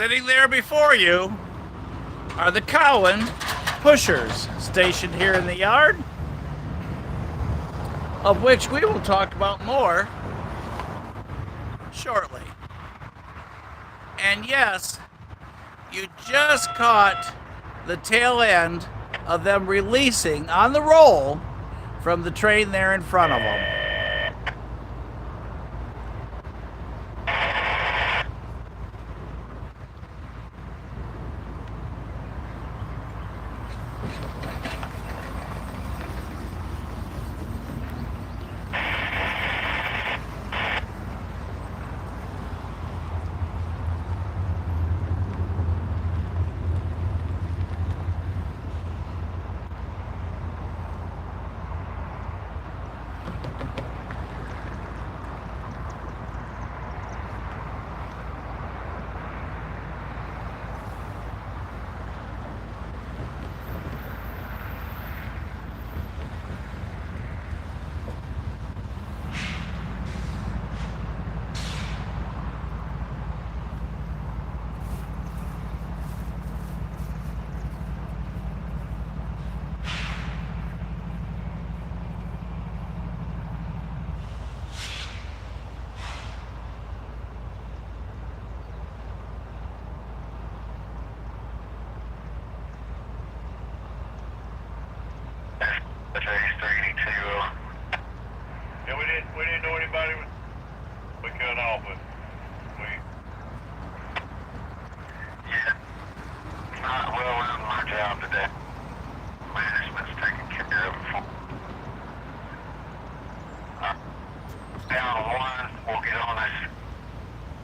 Sitting there before you are the Cowan pushers stationed here in the yard, of which we will talk about more shortly. And yes, you just caught the tail end of them releasing on the roll from the train there in front of them. Yeah, we didn't know anybody we cut off, but yeah, not well on my job today. Management's taking care of it for down one, we'll get on this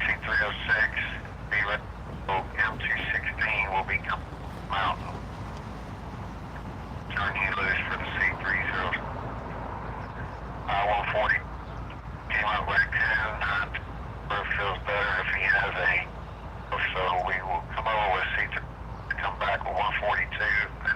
T306, be ready, M216 will be Cumberland Mountain. Turn you loose for the C30. 140 came out right down. Feels better if he has a. So we will come over with C3, come back with 142, and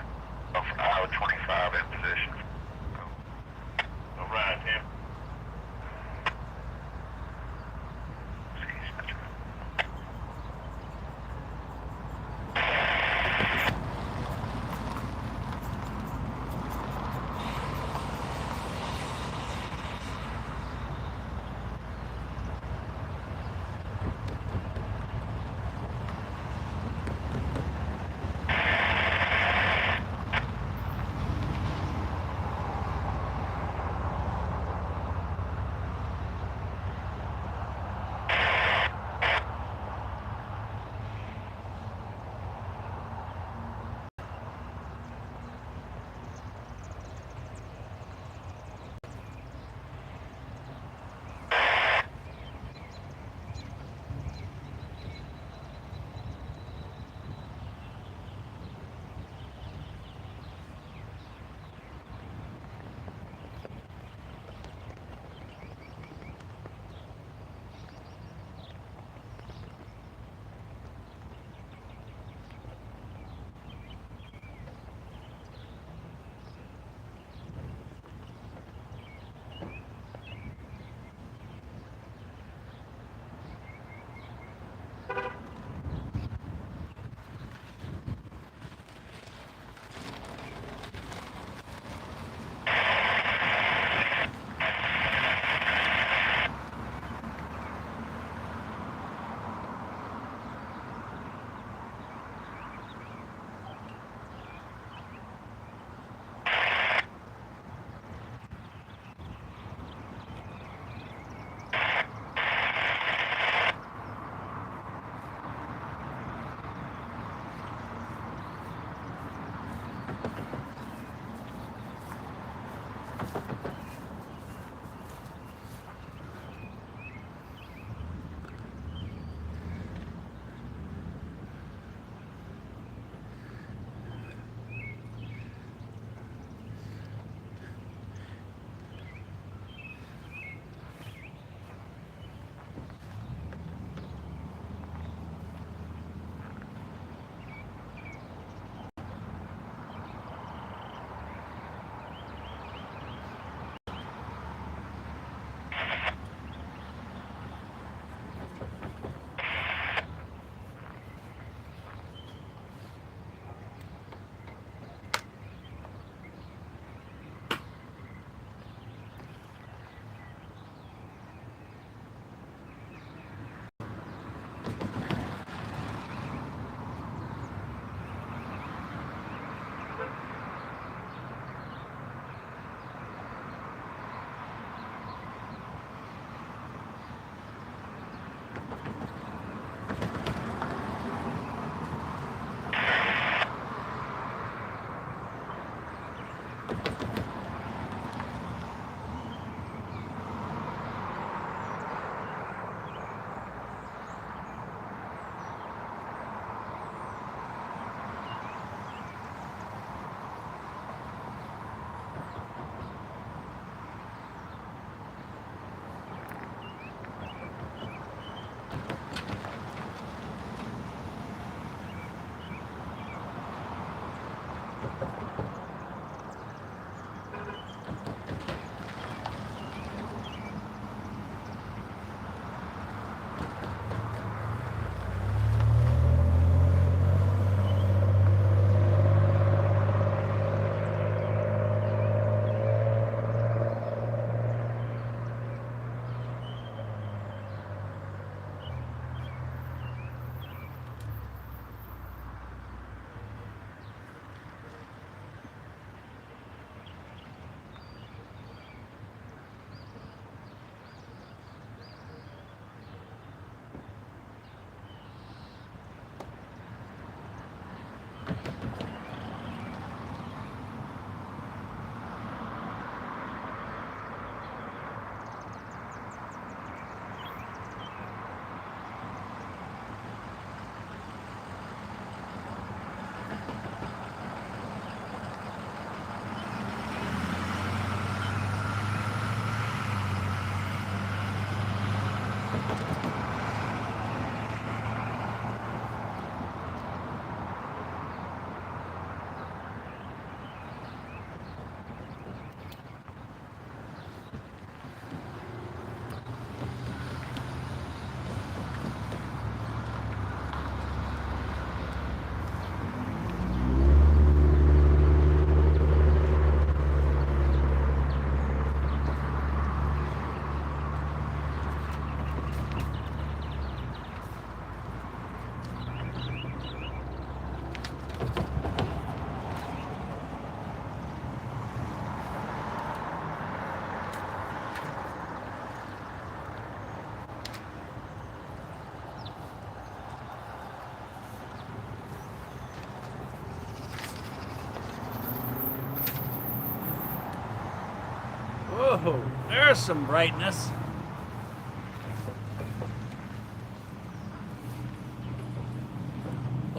Whoa, there's some brightness.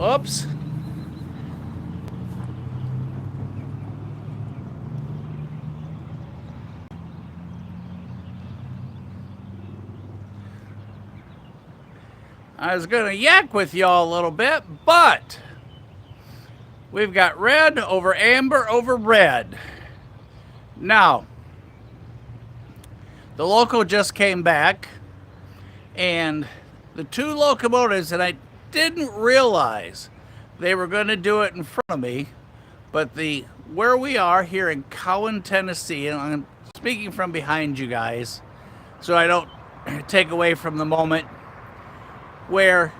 Oops. I was going to yak with y'all a little bit, but we've got red over amber over red. Now, the local just came back, and the two locomotives, and I didn't realize they were going to do it in front of me, but where we are here in Cowan, Tennessee, and I'm speaking from behind you guys, so I don't take away from the moment, where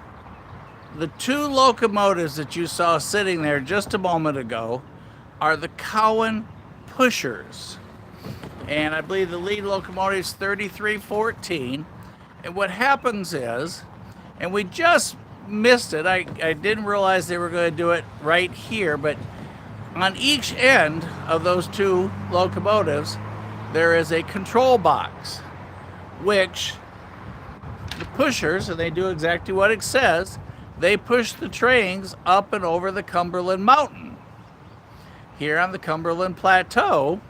the two locomotives that you saw sitting there just a moment ago are the Cowan pushers. And I believe the lead locomotive is 3314. And what happens is, and we just missed it, I didn't realize they were going to do it right here, but on each end of those two locomotives, there is a control box, which the pushers, and they do exactly what it says, they push the trains up and over the Cumberland Mountain. Here on the Cumberland Plateau,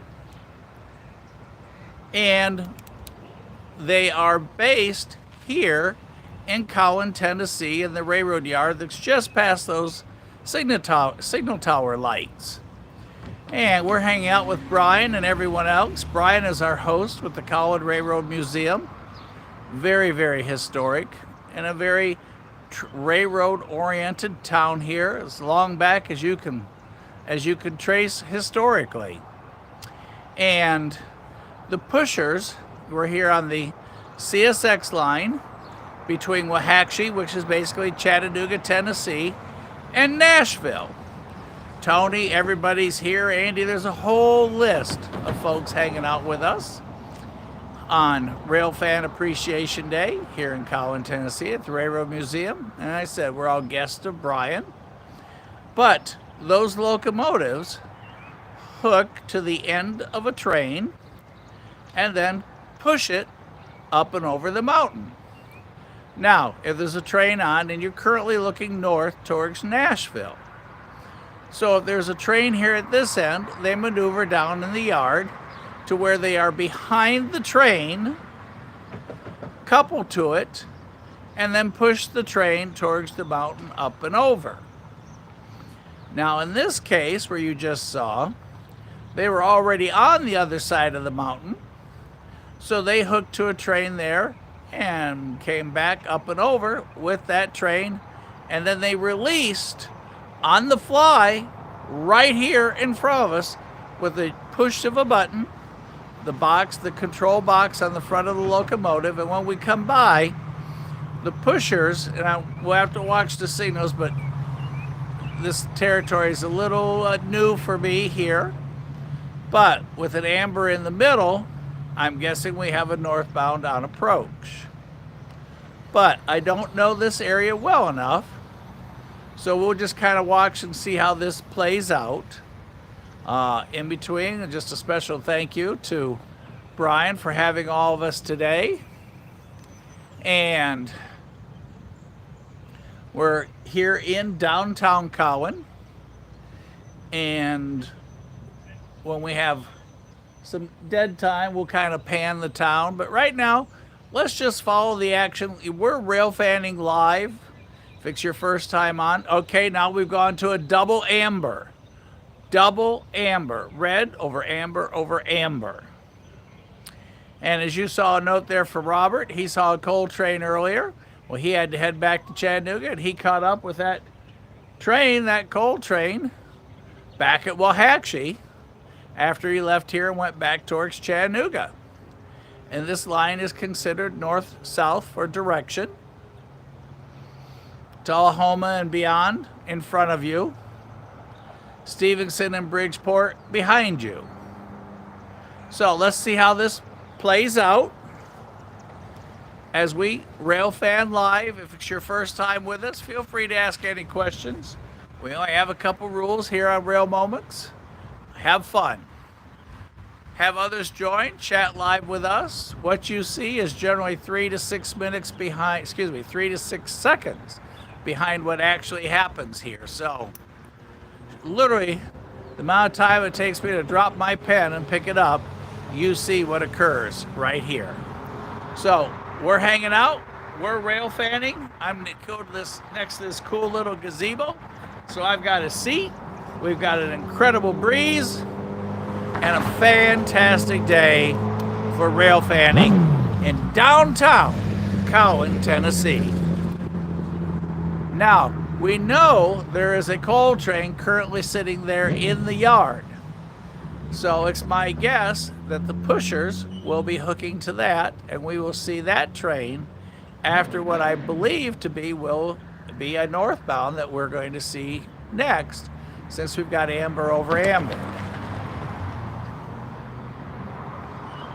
and they are based here in Cowan, Tennessee, in the railroad yard that's just past those signal tower lights. And we're hanging out with Brian and everyone else. Brian is our host with the Cowan RR Museum. Very, very historic, and a very railroad-oriented town here, as long back as you can trace historically. And the pushers were here on the CSX line between Waxahachie, which is basically Chattanooga, Tennessee, and Nashville. Tony, everybody's here. Andy, there's a whole list of folks hanging out with us on Railfan Appreciation Day here in Cowan, Tennessee at the RR Museum. And I said we're all guests of Brian. But those locomotives, hook to the end of a train and then push it up and over the mountain. Now, if there's a train on and you're currently looking north towards Nashville, so if there's a train here at this end, they maneuver down in the yard to where they are behind the train, coupled to it, and then push the train towards the mountain up and over. Now, in this case, where you just saw, they were already on the other side of the mountain, so they hooked to a train there and came back up and over with that train, and then they released on the fly right here in front of us with a push of a button, the control box on the front of the locomotive, and when we come by, the pushers, and we'll have to watch the signals, but this territory is a little new for me here, but with an amber in the middle, I'm guessing we have a northbound on approach. But I don't know this area well enough, so we'll just kind of watch and see how this plays out. In between, just a special thank you to Brian for having all of us today. And we're here in downtown Cowan, and when we have some dead time, we'll kind of pan the town. But right now, let's just follow the action. We're rail fanning live. If it's your first time on, okay, now we've gone to a double amber. Double amber, red over amber over amber. And as you saw a note there for Robert, he saw a coal train earlier. Well, he had to head back to Chattanooga, and he caught up with that train, that coal train, back at Waxahachie after he left here and went back towards Chattanooga. And this line is considered north-south for direction. Tullahoma and beyond in front of you. Stevenson and Bridgeport behind you. So let's see how this plays out as we rail fan live. If it's your first time with us, feel free to ask any questions. We only have a couple rules here on Rail Moments. Have fun. Have others join, chat live with us. What you see is generally 3 to 6 minutes behind, 3 to 6 seconds behind what actually happens here. So literally the amount of time it takes me to drop my pen and pick it up, you see what occurs right here. So we're hanging out, we're rail fanning. I'm next to this cool little gazebo. So I've got a seat, we've got an incredible breeze, and a fantastic day for rail fanning in downtown Cowan, Tennessee. Now, we know there is a coal train currently sitting there in the yard. So it's my guess that the pushers will be hooking to that, and we will see that train after what I believe to be will be a northbound that we're going to see next, since we've got amber over amber.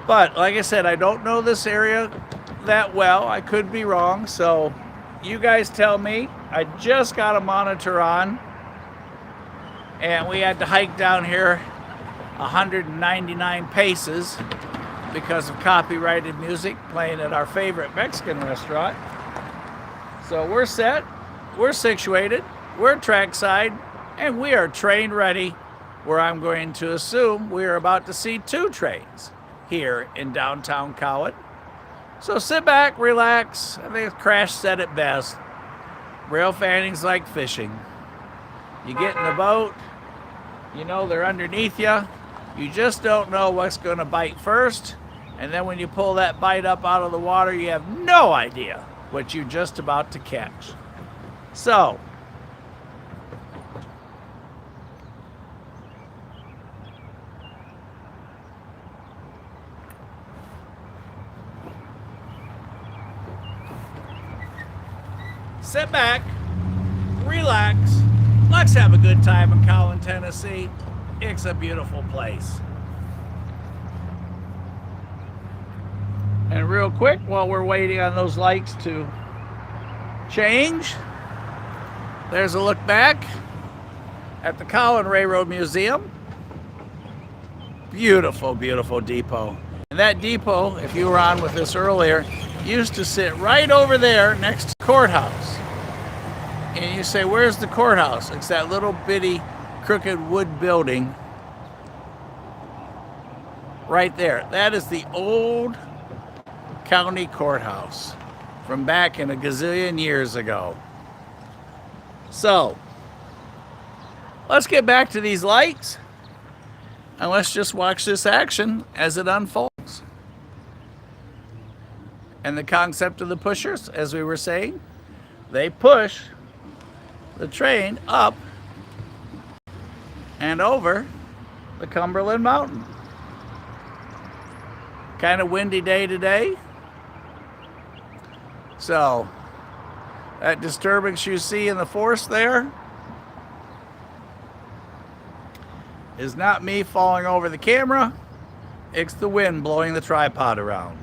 But like I said, I don't know this area that well. I could be wrong, so you guys tell me. I just got a monitor on, and we had to hike down here 199 paces because of copyrighted music playing at our favorite Mexican restaurant. So we're set, we're situated, we're trackside, and we are train ready, where I'm going to assume we are about to see 2 trains here in downtown Cowan. So sit back, relax. I think Crash said it best. Rail fanning's like fishing. You get in the boat, you know they're underneath you. You just don't know what's going to bite first. And then when you pull that bite up out of the water, you have no idea what you're just about to catch. So, sit back, relax, let's have a good time in Cowan, Tennessee. It's a beautiful place. And real quick, while we're waiting on those lights to change, there's a look back at the Cowan RR Museum. Beautiful, beautiful depot. And that depot, if you were on with us earlier, used to sit right over there next to the courthouse. And you say, where's the courthouse? It's that little bitty crooked wood building right there. That is the old county courthouse from back in a gazillion years ago. So, let's get back to these lights and let's just watch this action as it unfolds. And the concept of the pushers, as we were saying, they push the train up and over the Cumberland Mountain. Kind of windy day today. So, that disturbance you see in the forest there is not me falling over the camera. It's the wind blowing the tripod around.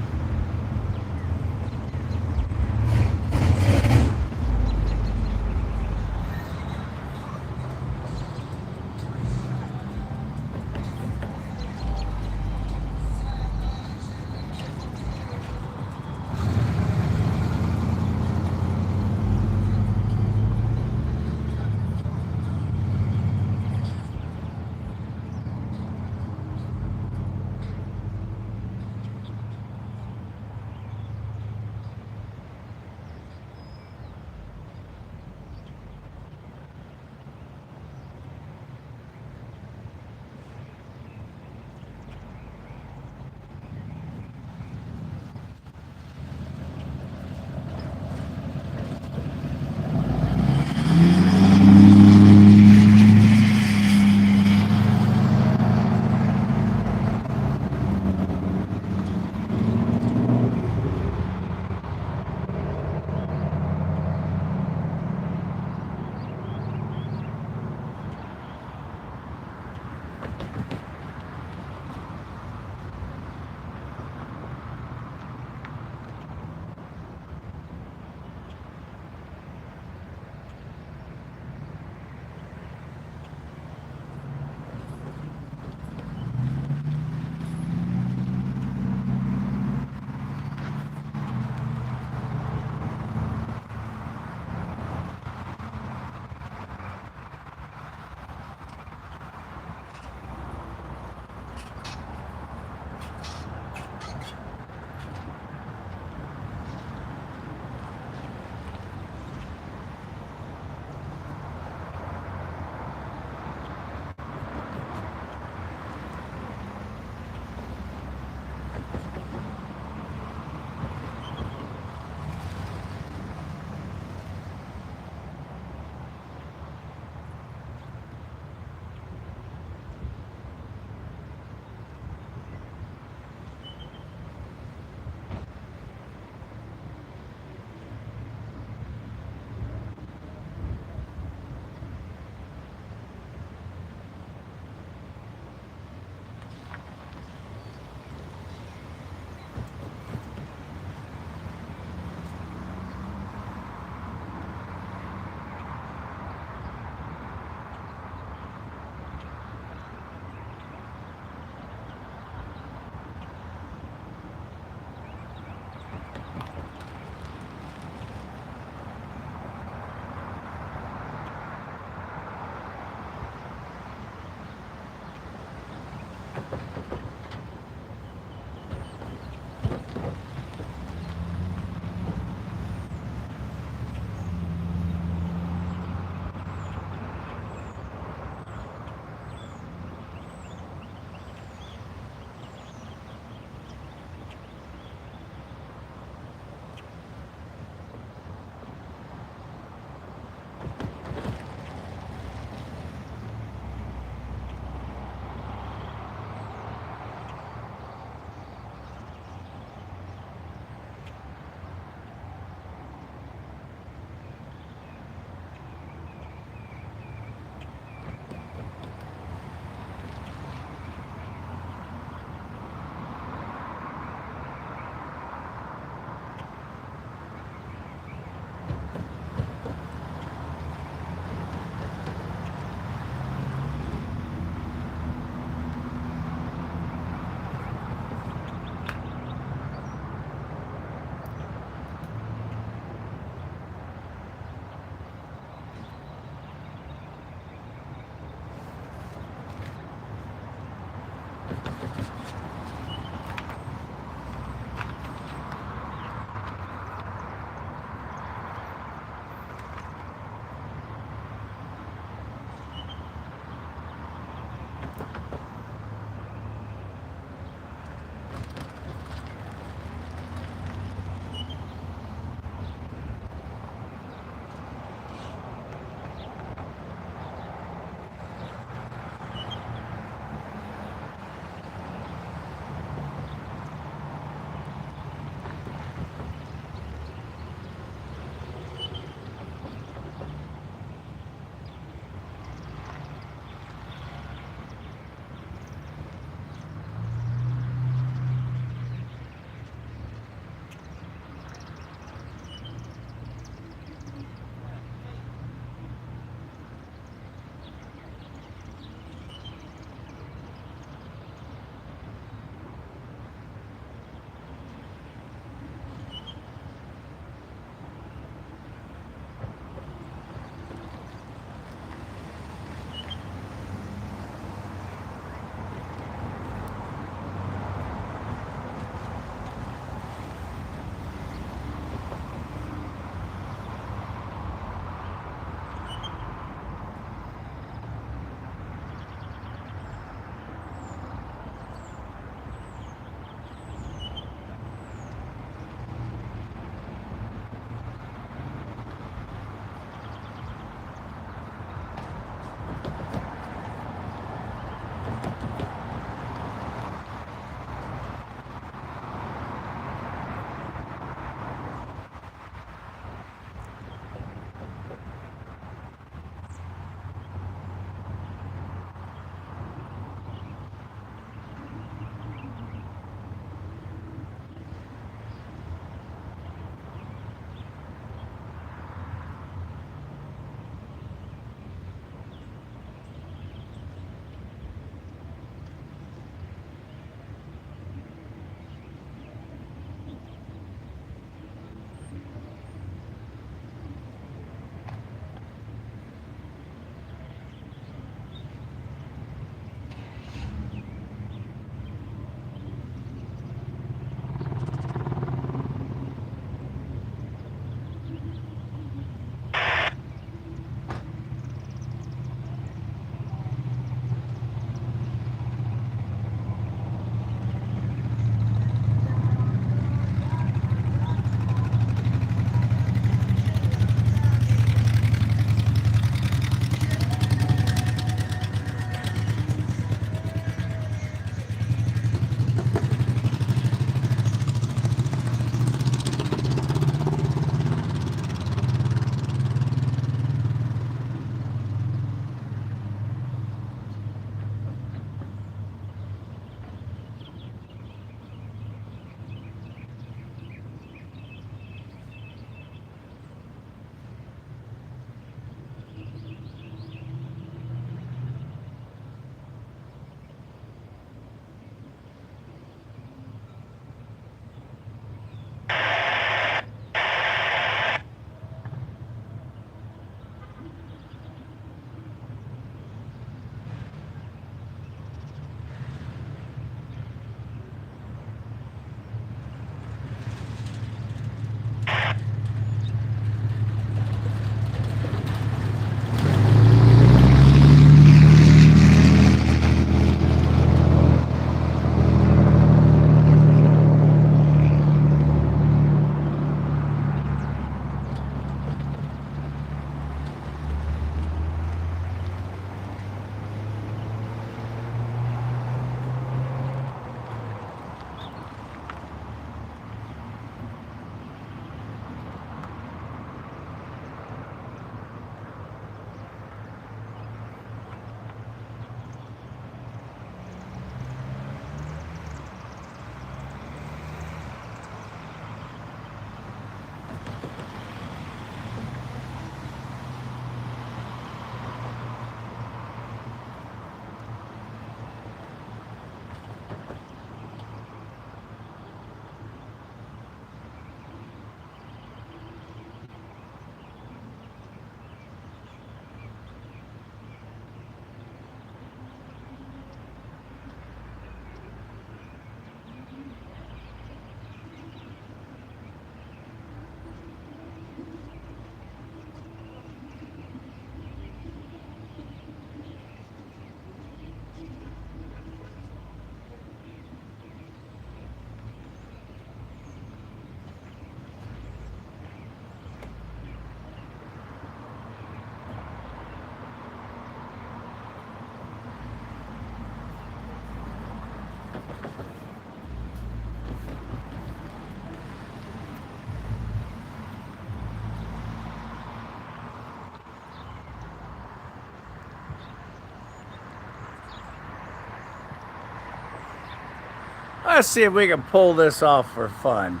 Let's see if we can pull this off for fun.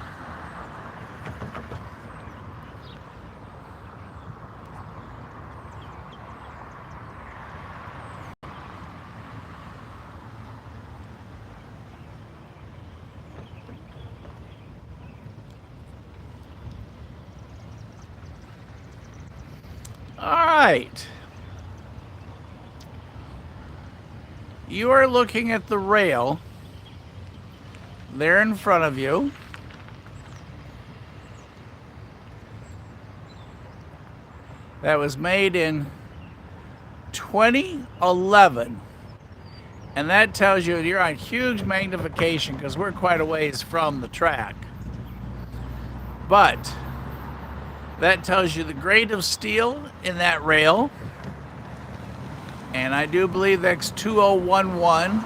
All right. You are looking at the rail there in front of you. That was made in 2011. And that tells you you're on huge magnification because we're quite a ways from the track. But that tells you the grade of steel in that rail. And I do believe that's 2011.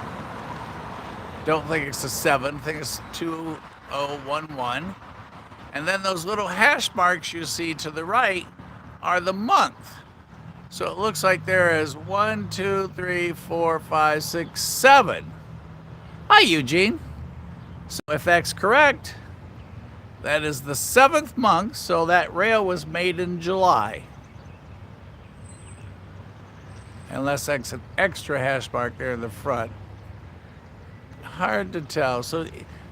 Don't think it's a 7. I think it's 2011. And then those little hash marks you see to the right are the month. So it looks like there is 1, 2, 3, 4, 5, 6, 7. Hi, Eugene. So if that's correct, that is the 7th month. So that rail was made in July. Unless that's an extra hash mark there in the front. Hard to tell. So,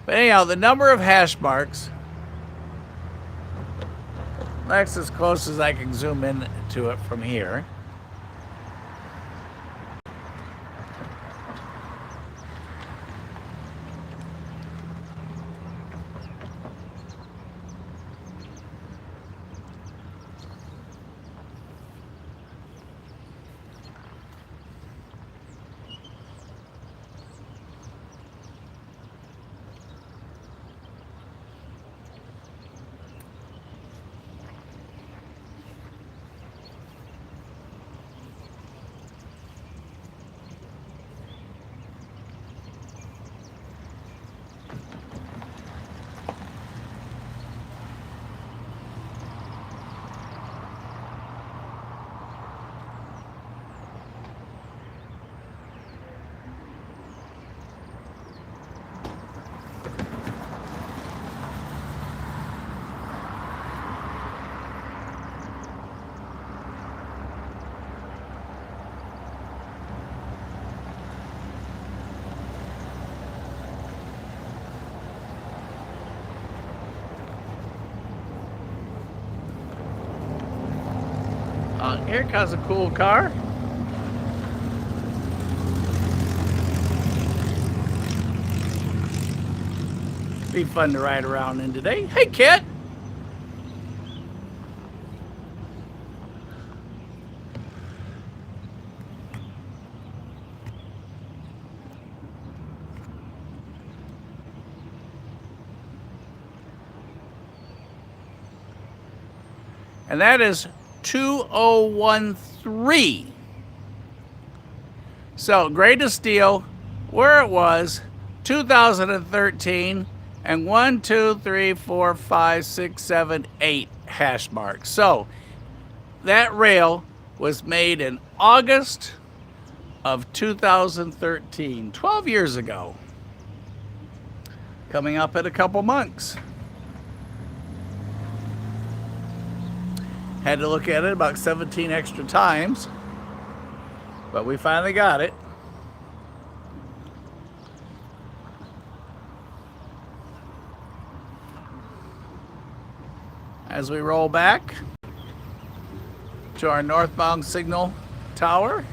but anyhow, the number of hash marks, that's as close as I can zoom in to it from here. Here comes a cool car. Be fun to ride around in today. Hey, Kit. And that is 2013. So grade of steel, where it was 2013, and 1, 2, 3, 4, 5, 6, 7, 8 hash marks. So that rail was made in August of 2013, 12 years ago. Coming up in a couple months. Had to look at it about 17 extra times, but we finally got it. As we roll back to our northbound signal tower.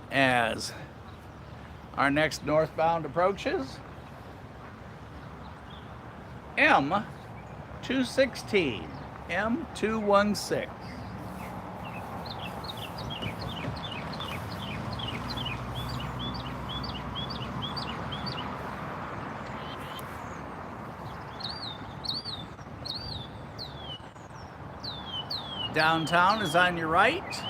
As our next northbound approaches, M216, M216. Downtown is on your right.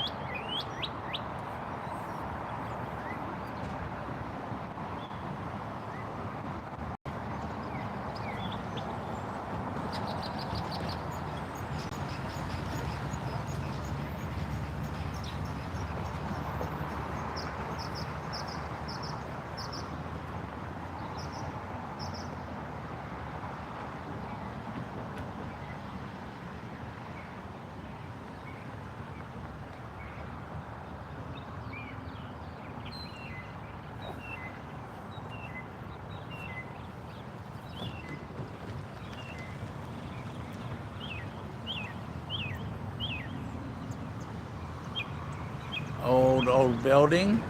old building.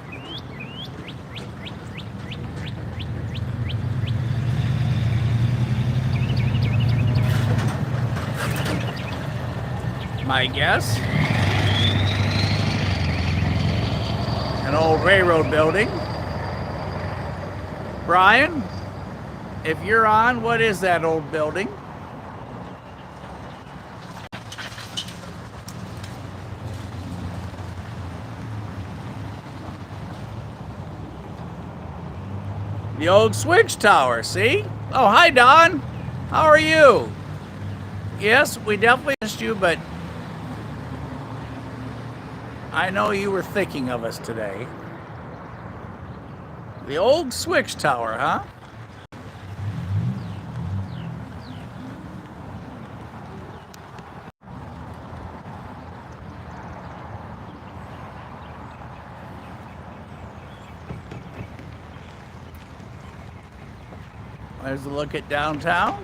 My guess. An old railroad building. Brian, if you're on, what is that old building? The old switch tower, see? Oh, hi, Don. How are you? Yes, we definitely missed you, but I know you were thinking of us today. The old switch tower, huh? There's a look at downtown.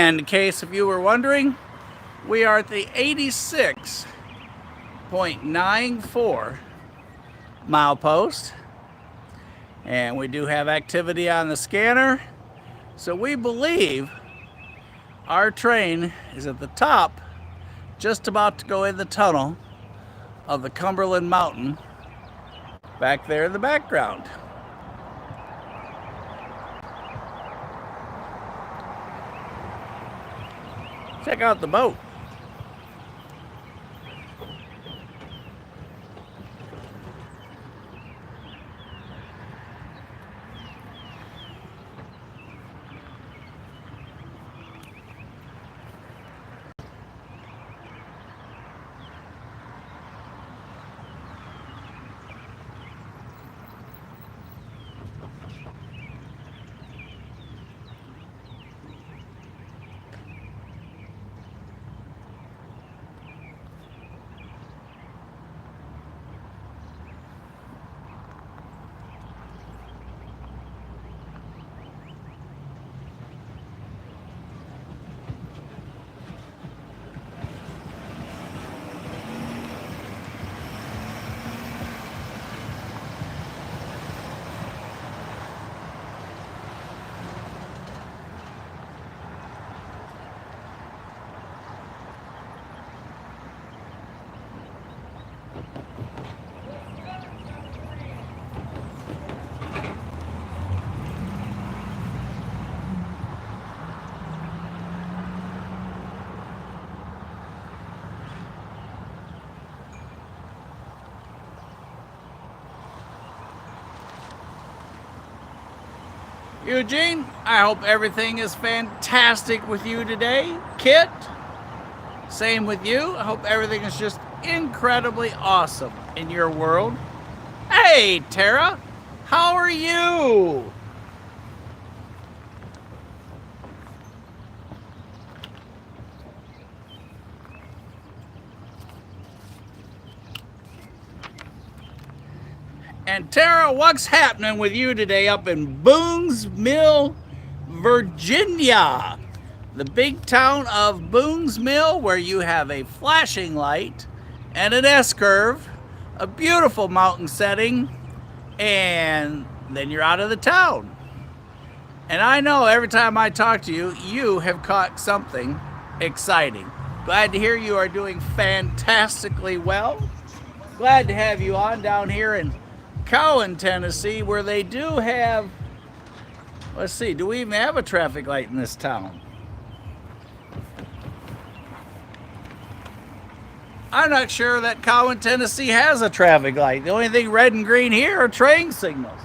And in case if you were wondering, we are at the 86.94 mile post. And we do have activity on the scanner. So we believe our train is at the top, just about to go in the tunnel of the Cumberland Mountain back there in the background. Check out the boat. Eugene, I hope everything is fantastic with you today. Kit, same with you. I hope everything is just incredibly awesome in your world. Hey, Tara, how are you? And Tara, what's happening with you today up in Boone's Mill, Virginia? The big town of Boone's Mill, where you have a flashing light and an S-curve, a beautiful mountain setting, and then you're out of the town. And I know every time I talk to you, you have caught something exciting. Glad to hear you are doing fantastically well. Glad to have you on down here in Cowan, Tennessee, where they do have, let's see, do we even have a traffic light in this town? I'm not sure that Cowan, Tennessee has a traffic light. The only thing red and green here are train signals.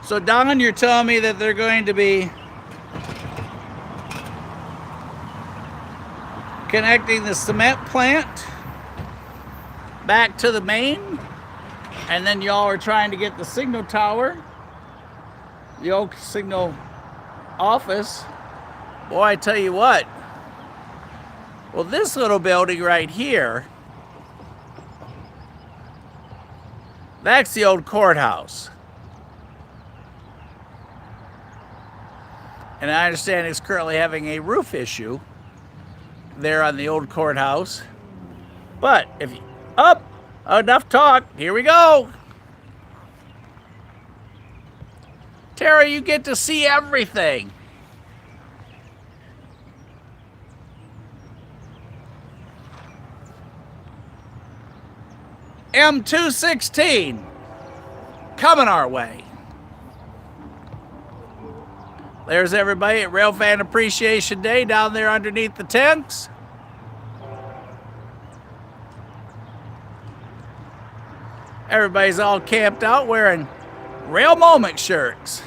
So Don, you're telling me that they're going to be connecting the cement plant back to the main, and then y'all are trying to get the signal tower, the old signal office. Boy, I tell you what. Well, this little building right here, that's the old courthouse. And I understand it's currently having a roof issue there on the old courthouse. But if you, enough talk, here we go. Tara, you get to see everything. M216 coming our way. There's everybody at Railfan Appreciation Day down there underneath the tents. Everybody's all camped out wearing Rail Moment shirts.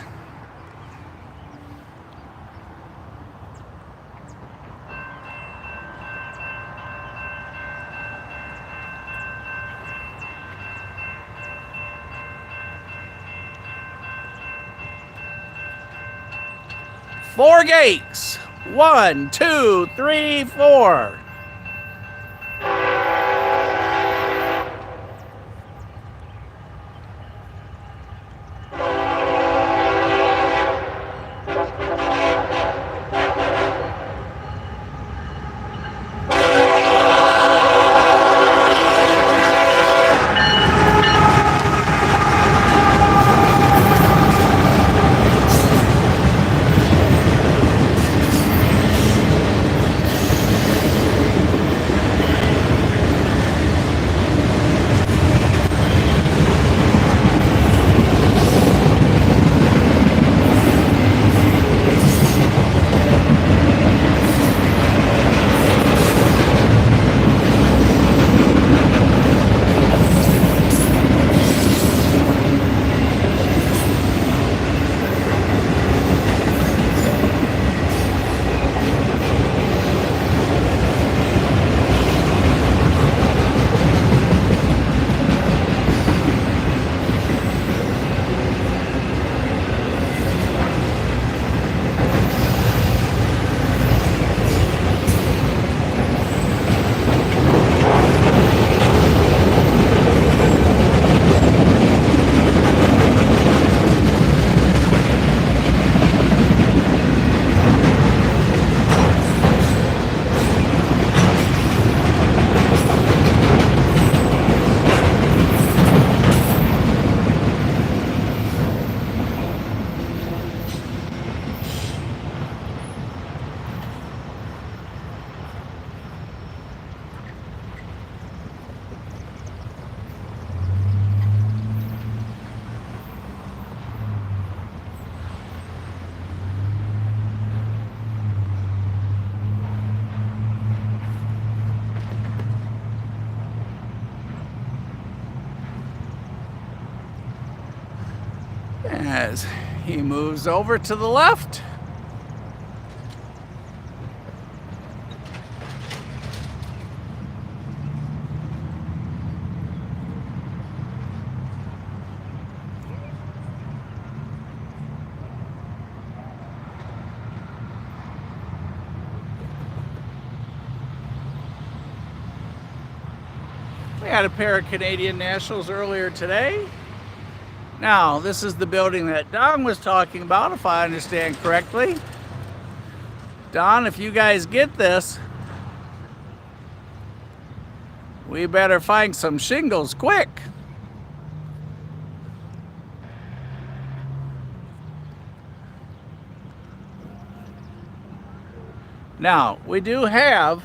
Four gates. 1, 2, 3, 4. as he moves over to the left. We had a pair of Canadian Nationals earlier today. Now, this is the building that Don was talking about, if I understand correctly. Don, if you guys get this, we better find some shingles quick. Now, we do have,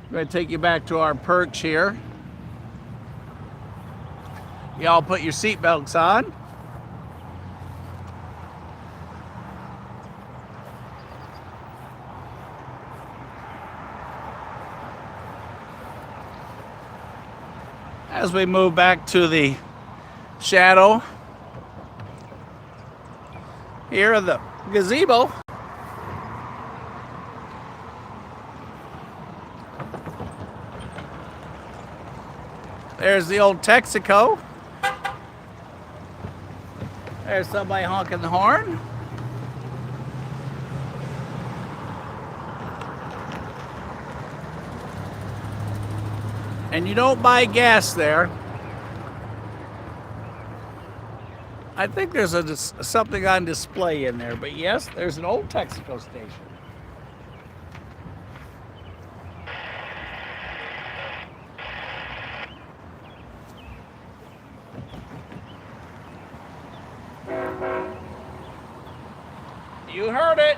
I'm going to take you back to our perch here. Y'all put your seatbelts on. As we move back to the shadow here of the gazebo, there's the old Texaco. There's somebody honking the horn. And you don't buy gas there. I think there's something on display in there, but yes, there's an old Texaco station. You heard it.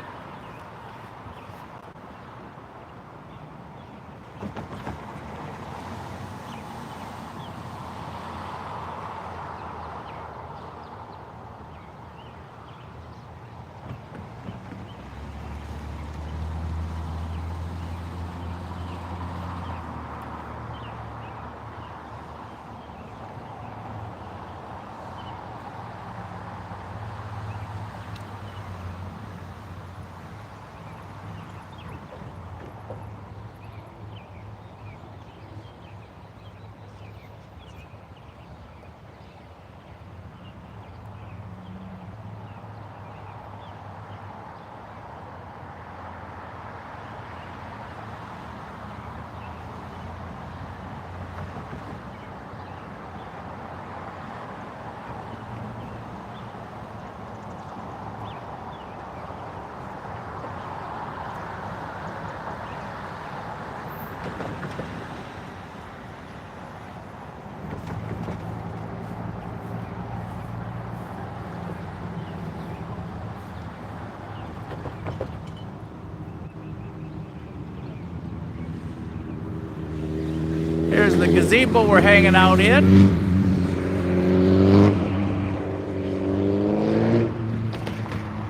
Here's the gazebo we're hanging out in.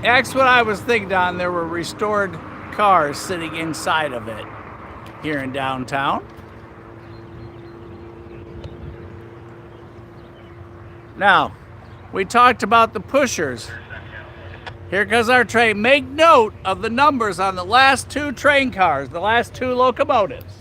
That's what I was thinking, Don. There were restored cars sitting inside of it here in downtown. Now, we talked about the pushers. Here goes our train. Make note of the numbers on the last two train cars, the last two locomotives.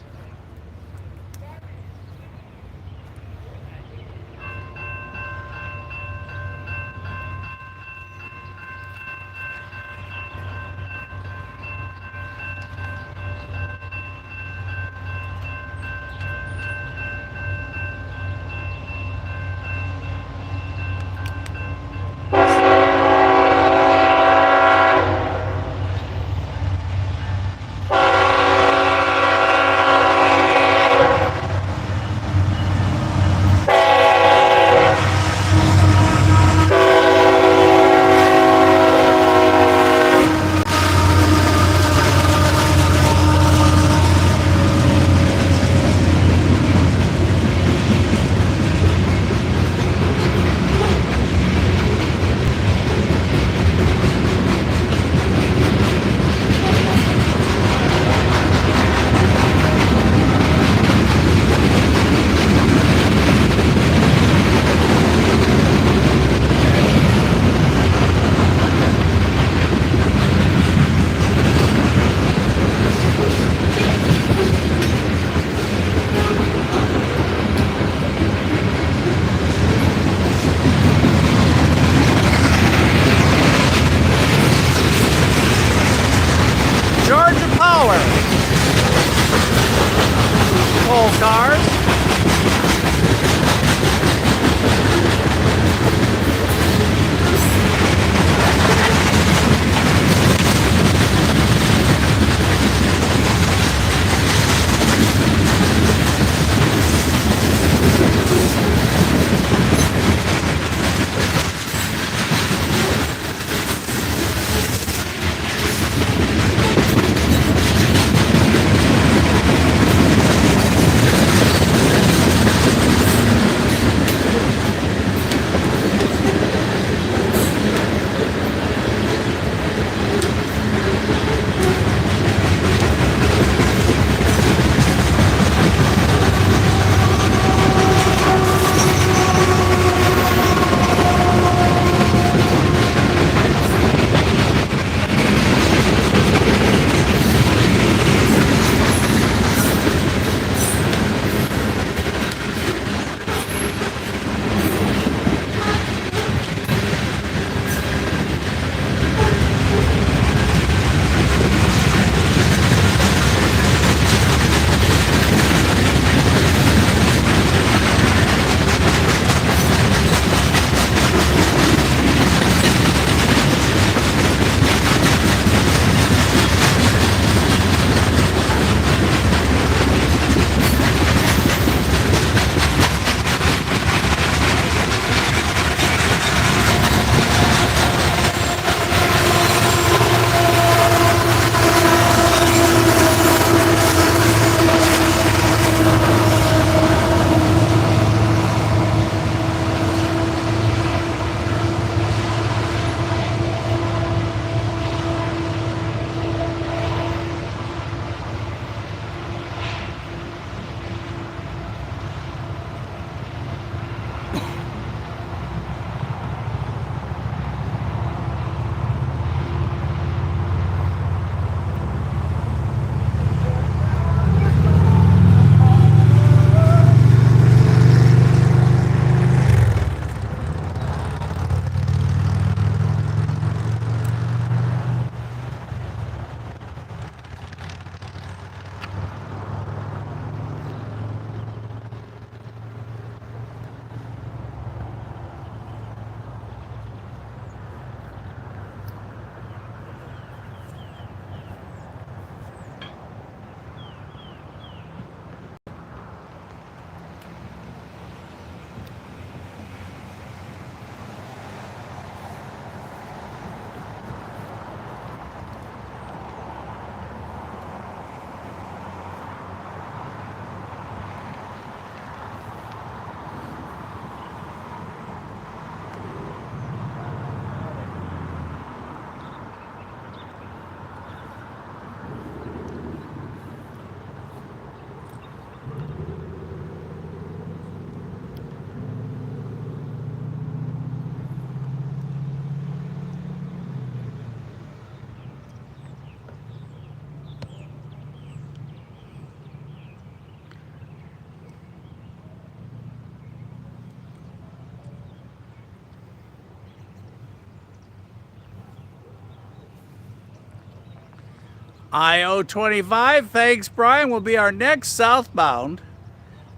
I-025, thanks Brian, will be our next southbound.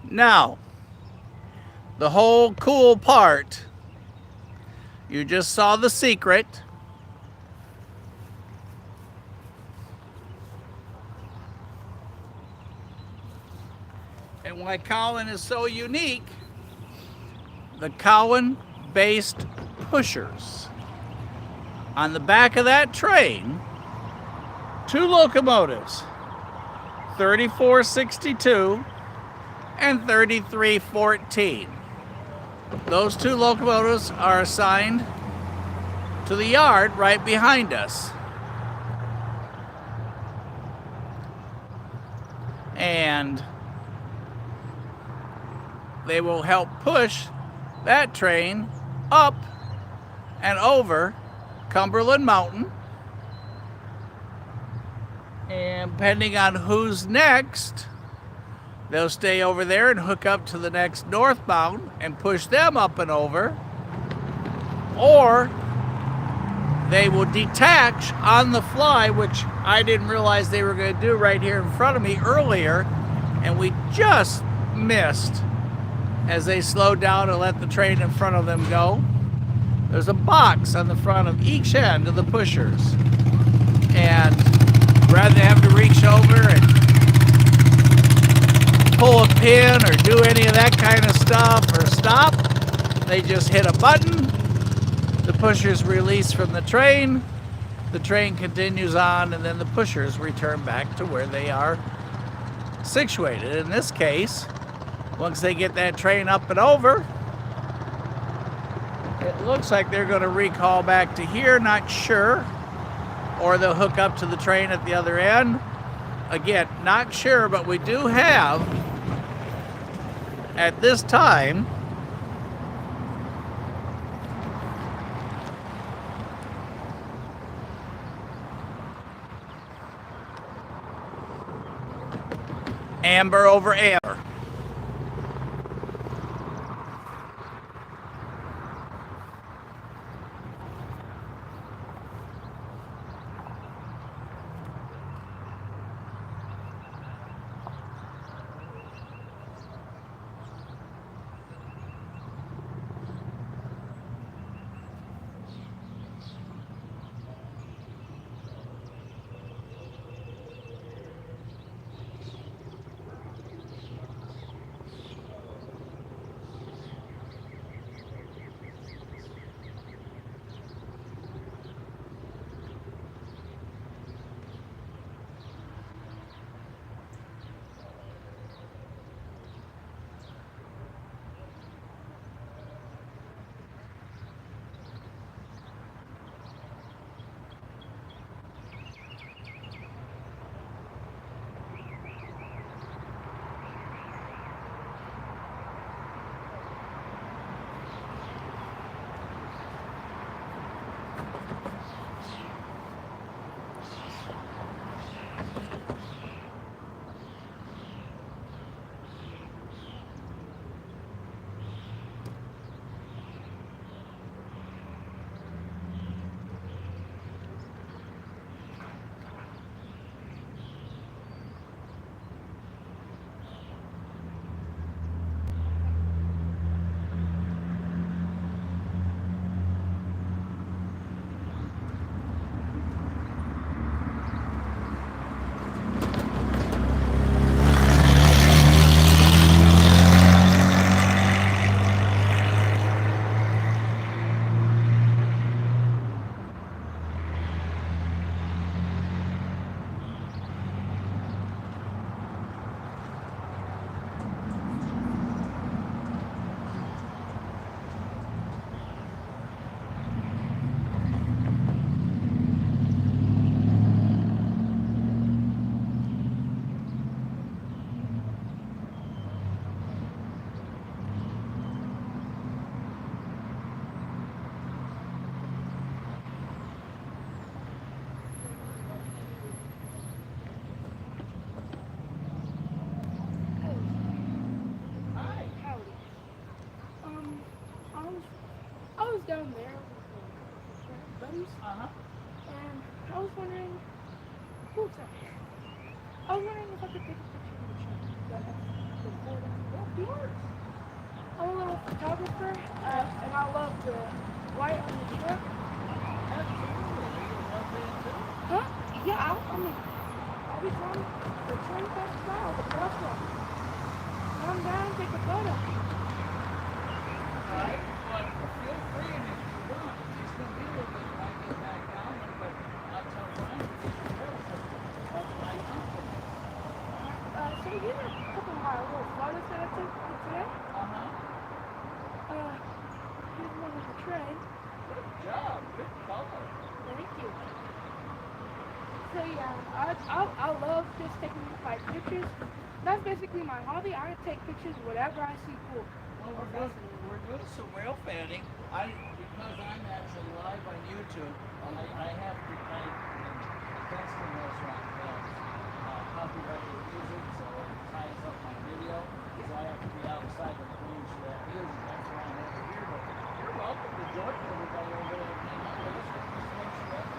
Now, the whole cool part, you just saw the secret. And why Cowan is so unique, the Cowan-based pushers. On the back of that train, 2 locomotives, 3462 and 3314. Those 2 locomotives are assigned to the yard right behind us. And they will help push that train up and over Cumberland Mountain. And depending on who's next, they'll stay over there and hook up to the next northbound and push them up and over. Or they will detach on the fly, which I didn't realize they were going to do right here in front of me earlier. And we just missed as they slowed down and let the train in front of them go. There's a box on the front of each end of the pushers. And rather than have to reach over and pull a pin or do any of that kind of stuff or stop, they just hit a button. The pushers release from the train continues on, and then the pushers return back to where they are situated. In this case, once they get that train up and over, it looks like they're going to recall back to here, not sure, or they'll hook up to the train at the other end. Again, not sure, but we do have, at this time, amber over amber. I was down there with my buddies, and I was wondering cool stuff. I was wondering if I could take a picture of the truck. Yeah, of course. I'm a little photographer, and I love the light on the truck. Huh? Yeah, I'll be trying to train fast style with the restaurant. Come down and take a photo. Alright, but feel free, and if you want, it's going to be a little bit when I get back down there, but I'll tell Brian to get your hair that's my company. So these are a couple of my little photos that I took today. Here's one of the train. Good job, good color. Thank you. So yeah, I love just taking like pictures. That's basically my hobby. I take pictures whatever I see cool. Well, we're doing some rail fanning. Because I'm actually live on YouTube, I have to that's the restaurant copyrighted music, so it ties up my video. So I have to be outside the range for that music. That's why I'm over here. But you're welcome to join everybody over there and hang out with us.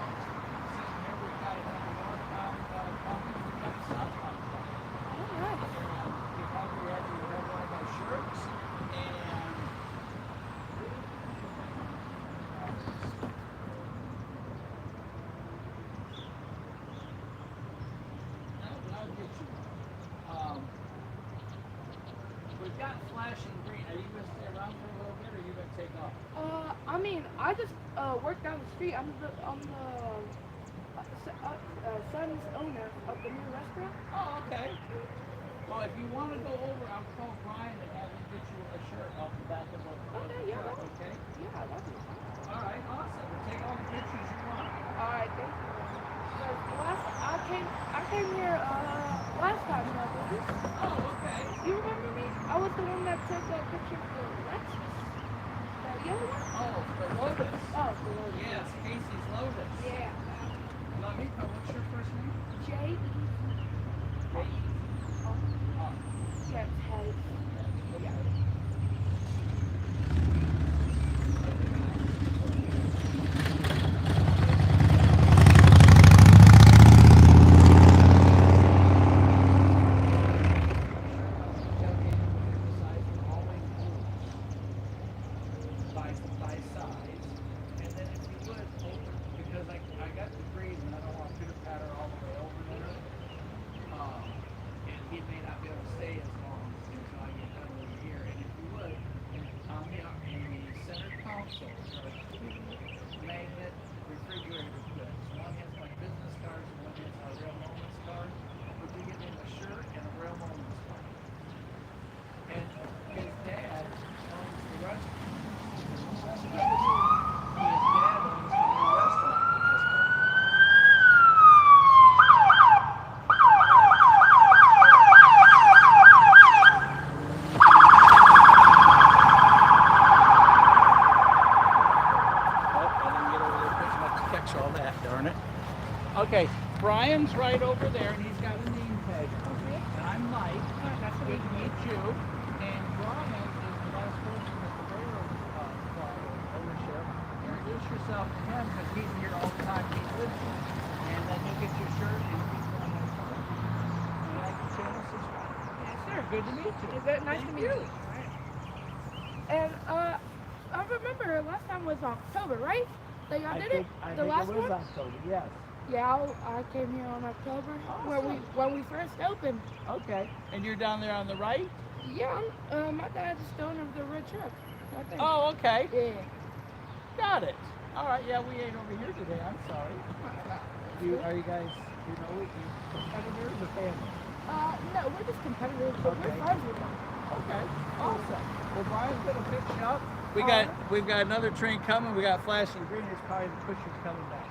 Here we've got it on the northbound company, we've got southbound company. Alright. You probably have one of my shirts, and I'll get you. We've got flashing green. Are you going to stay around for a little bit, or are you going to take off? I just work down the street. I'm the son's owner of the new restaurant. Oh, okay. Well, if you want to go over, I'll call Brian and have him get you a shirt off the back of the truck, okay? Yeah, that'd be fine. All right, awesome. We'll take all the pictures you want. Alright, thank you. I came here last time, Oh, okay. You remember me? I was the one that took a picture of the Lexus. That yellow one? Oh, the Lotus. Oh, the Lotus. Yes, Casey's Lotus. Yeah. Let me know, what's your first name? J-E. Yeah, Ted. Yeah. By size, and then if you would open, because I got the green and I don't want to patter all the way over there, and he may not be able to stay as long until I get done over here. And if you would, on the center console, there are two magnet refrigerator clips. One has my business cards and one has my Real Moments card. But you get him a shirt and a Real Moments card. And his dad owns the restaurant. His dad owns the new restaurant we just Okay, Brian's right over there, and he's got a name tag. Okay. And I'm Mike. That's Good to meet you. And Brian is the last person at the railroad ownership. Introduce yourself to him because he's here all the time. He's with you. And then you'll get your shirt and he's on that phone. You like the channel, subscribe. Yes, sir. Good to meet you. Is that nice to Thank meet you? you. And I remember last time was October, right? That y'all did it? I The think last it was one? October, yes. Yeah, I came here on October when we first opened. Okay. And you're down there on the right? Yeah, my dad's the owner of the red truck. Right there. Oh, okay. Yeah. Got it. All right. Yeah, we ain't over here today. I'm sorry. Are you guys, competitors or family? No, we're just competitors, but Okay. we're friends with them. Okay. Awesome. Well, Brian's gonna pick you up. Alright. We've got another train coming. We got flashing green. It's probably the pushers coming back.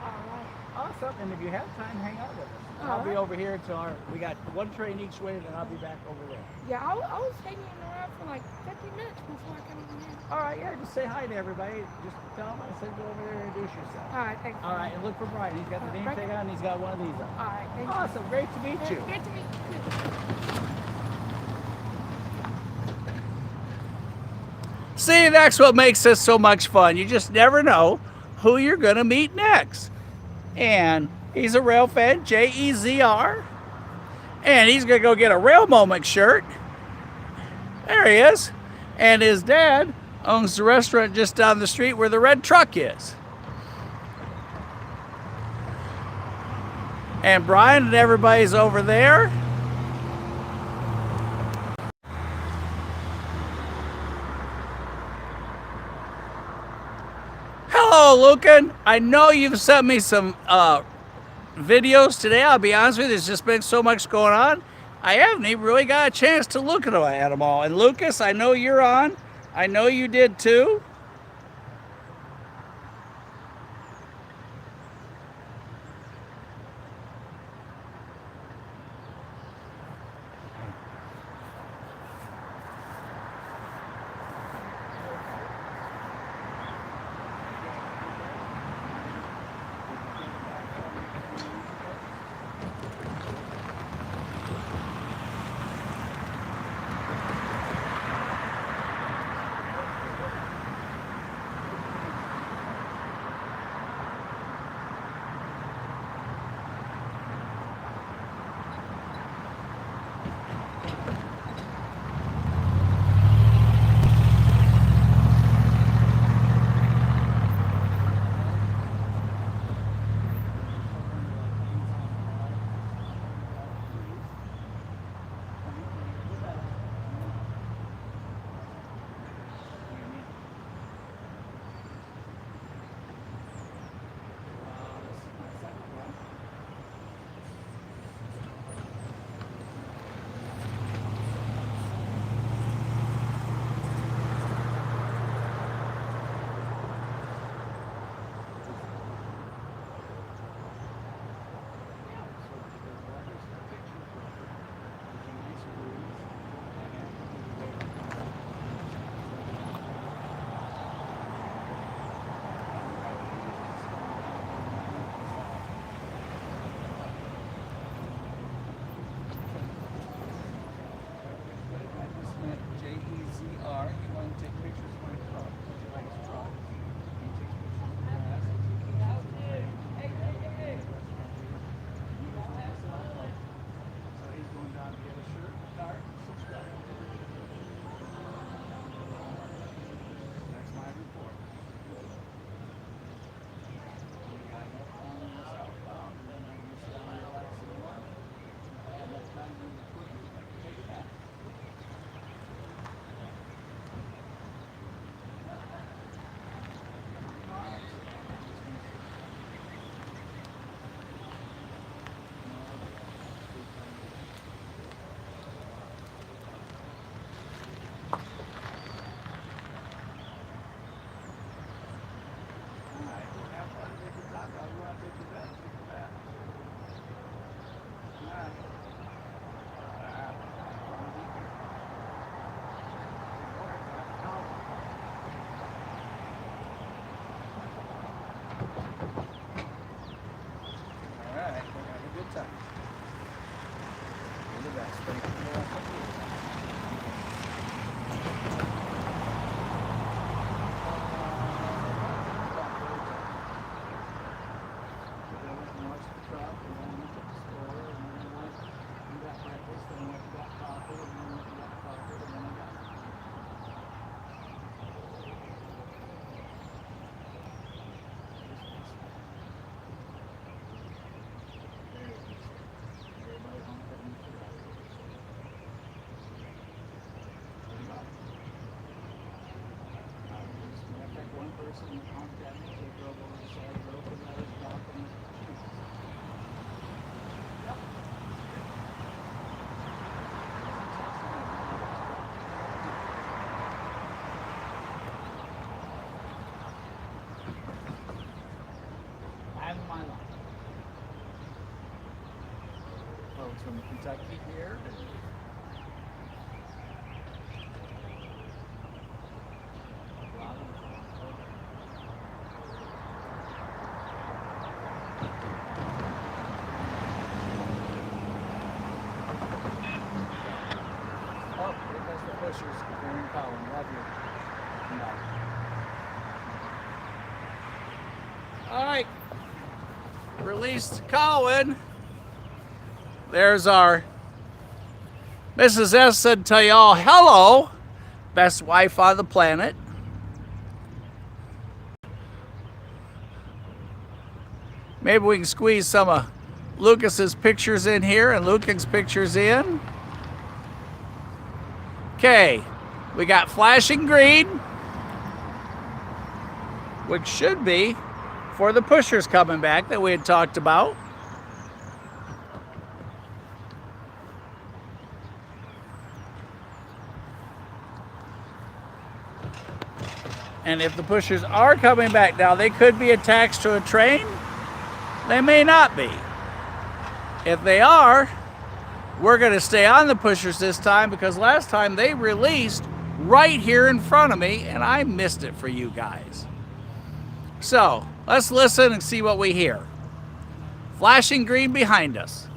All right. Awesome. And if you have time, hang out with us. All I'll be right. over here until we got one train each way, and then I'll be back over there. Yeah, I was hanging around for like 15 minutes before I came over here. All right. Yeah. Just say hi to everybody. Just tell them I said go over there and introduce yourself. All right, thanks. All right. And look for Brian. He's got the name Right. tag on. And he's got one of these on. All right, thank you. Awesome. Great to meet you. Great to meet you. See, that's what makes this so much fun. You just never know who you're going to meet next. And He's a rail fan, J-E-Z-R. And he's going to go get a Rail Moment shirt. There he is. And his dad owns the restaurant just down the street where the red truck is. And Brian and everybody's over there. Hello, Lucan. I know you've sent me some videos today. I'll be honest with you, there's just been so much going on. I haven't even really got a chance to look at them all. And Lucas, I know you're on. I know you did too. J-E-Z-R. You want to take pictures of my truck? Would you like to truck? Can you take pictures of the grass? So he's going down to get a shirt, card, subscribe. That's my report. We got enough time in the southbound, and then I'm just down there like some more. I have enough time in the quickly, I can take it back. From Kentucky here. Oh, there goes the pushers. They're in Cowan. Love you. No. All right. released Cowan. There's our Mrs. S said to y'all, hello, best wife on the planet. Maybe we can squeeze some of Lucas's pictures in here and Lucan's pictures in. Okay, we got flashing green, which should be for the pushers coming back that we had talked about. And if the pushers are coming back now, they could be attached to a train. They may not be. If they are, we're going to stay on the pushers this time because last time they released right here in front of me and I missed it for you guys. So let's listen and see what we hear. Flashing green behind us.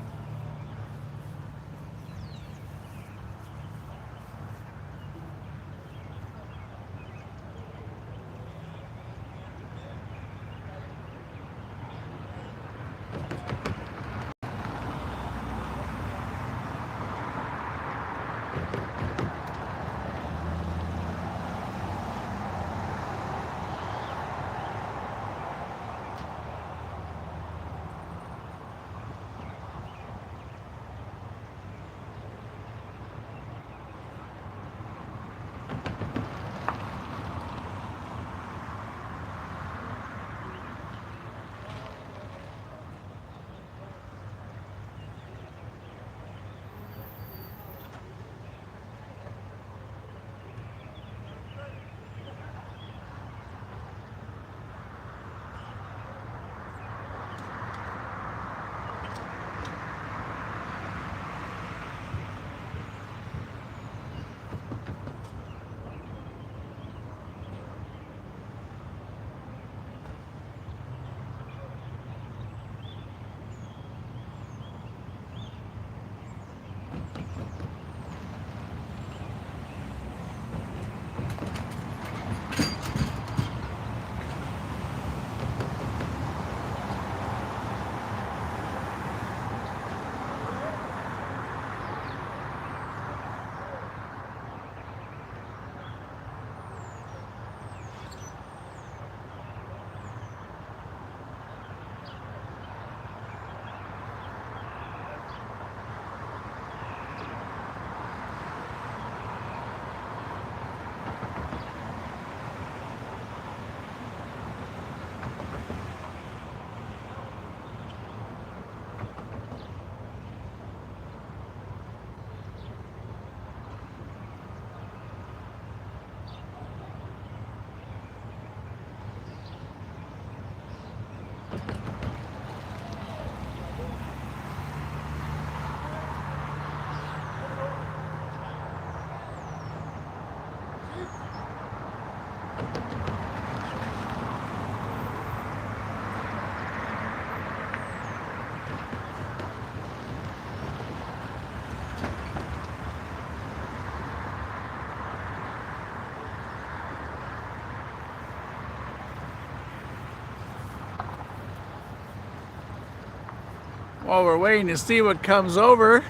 While we're waiting to see what comes over,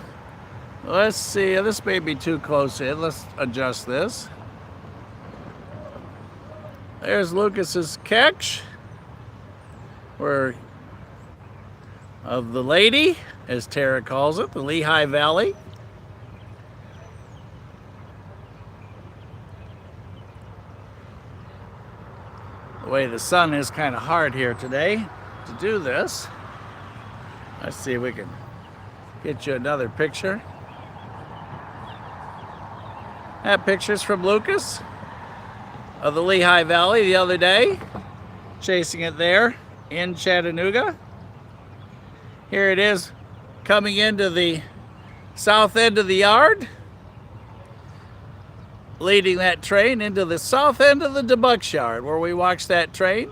let's see, this may be too close in. Let's adjust this. There's Lucas's catch, of the lady, as Tara calls it, the Lehigh Valley. The way the sun is kind of hard here today to do this. Let's see if we can get you another picture. That picture's from Lucas of the Lehigh Valley the other day, chasing it there in Chattanooga. Here it is coming into the south end of the yard, leading that train into the south end of the debug yard where we watched that train,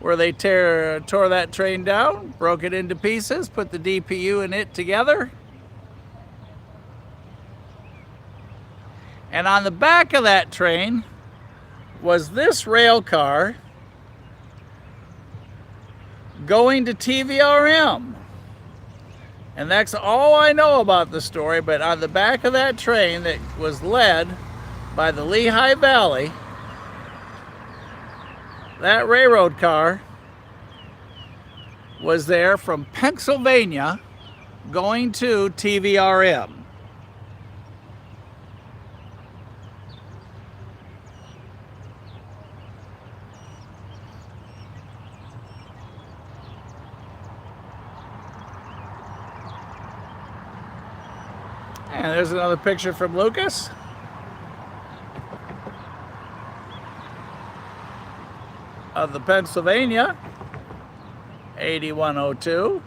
where they tore that train down, broke it into pieces, put the DPU and it together. And on the back of that train was this rail car going to TVRM. And that's all I know about the story, but on the back of that train that was led by the Lehigh Valley, that railroad car was there from Pennsylvania going to TVRM. And there's another picture from Lucas. Of the Pennsylvania 8102.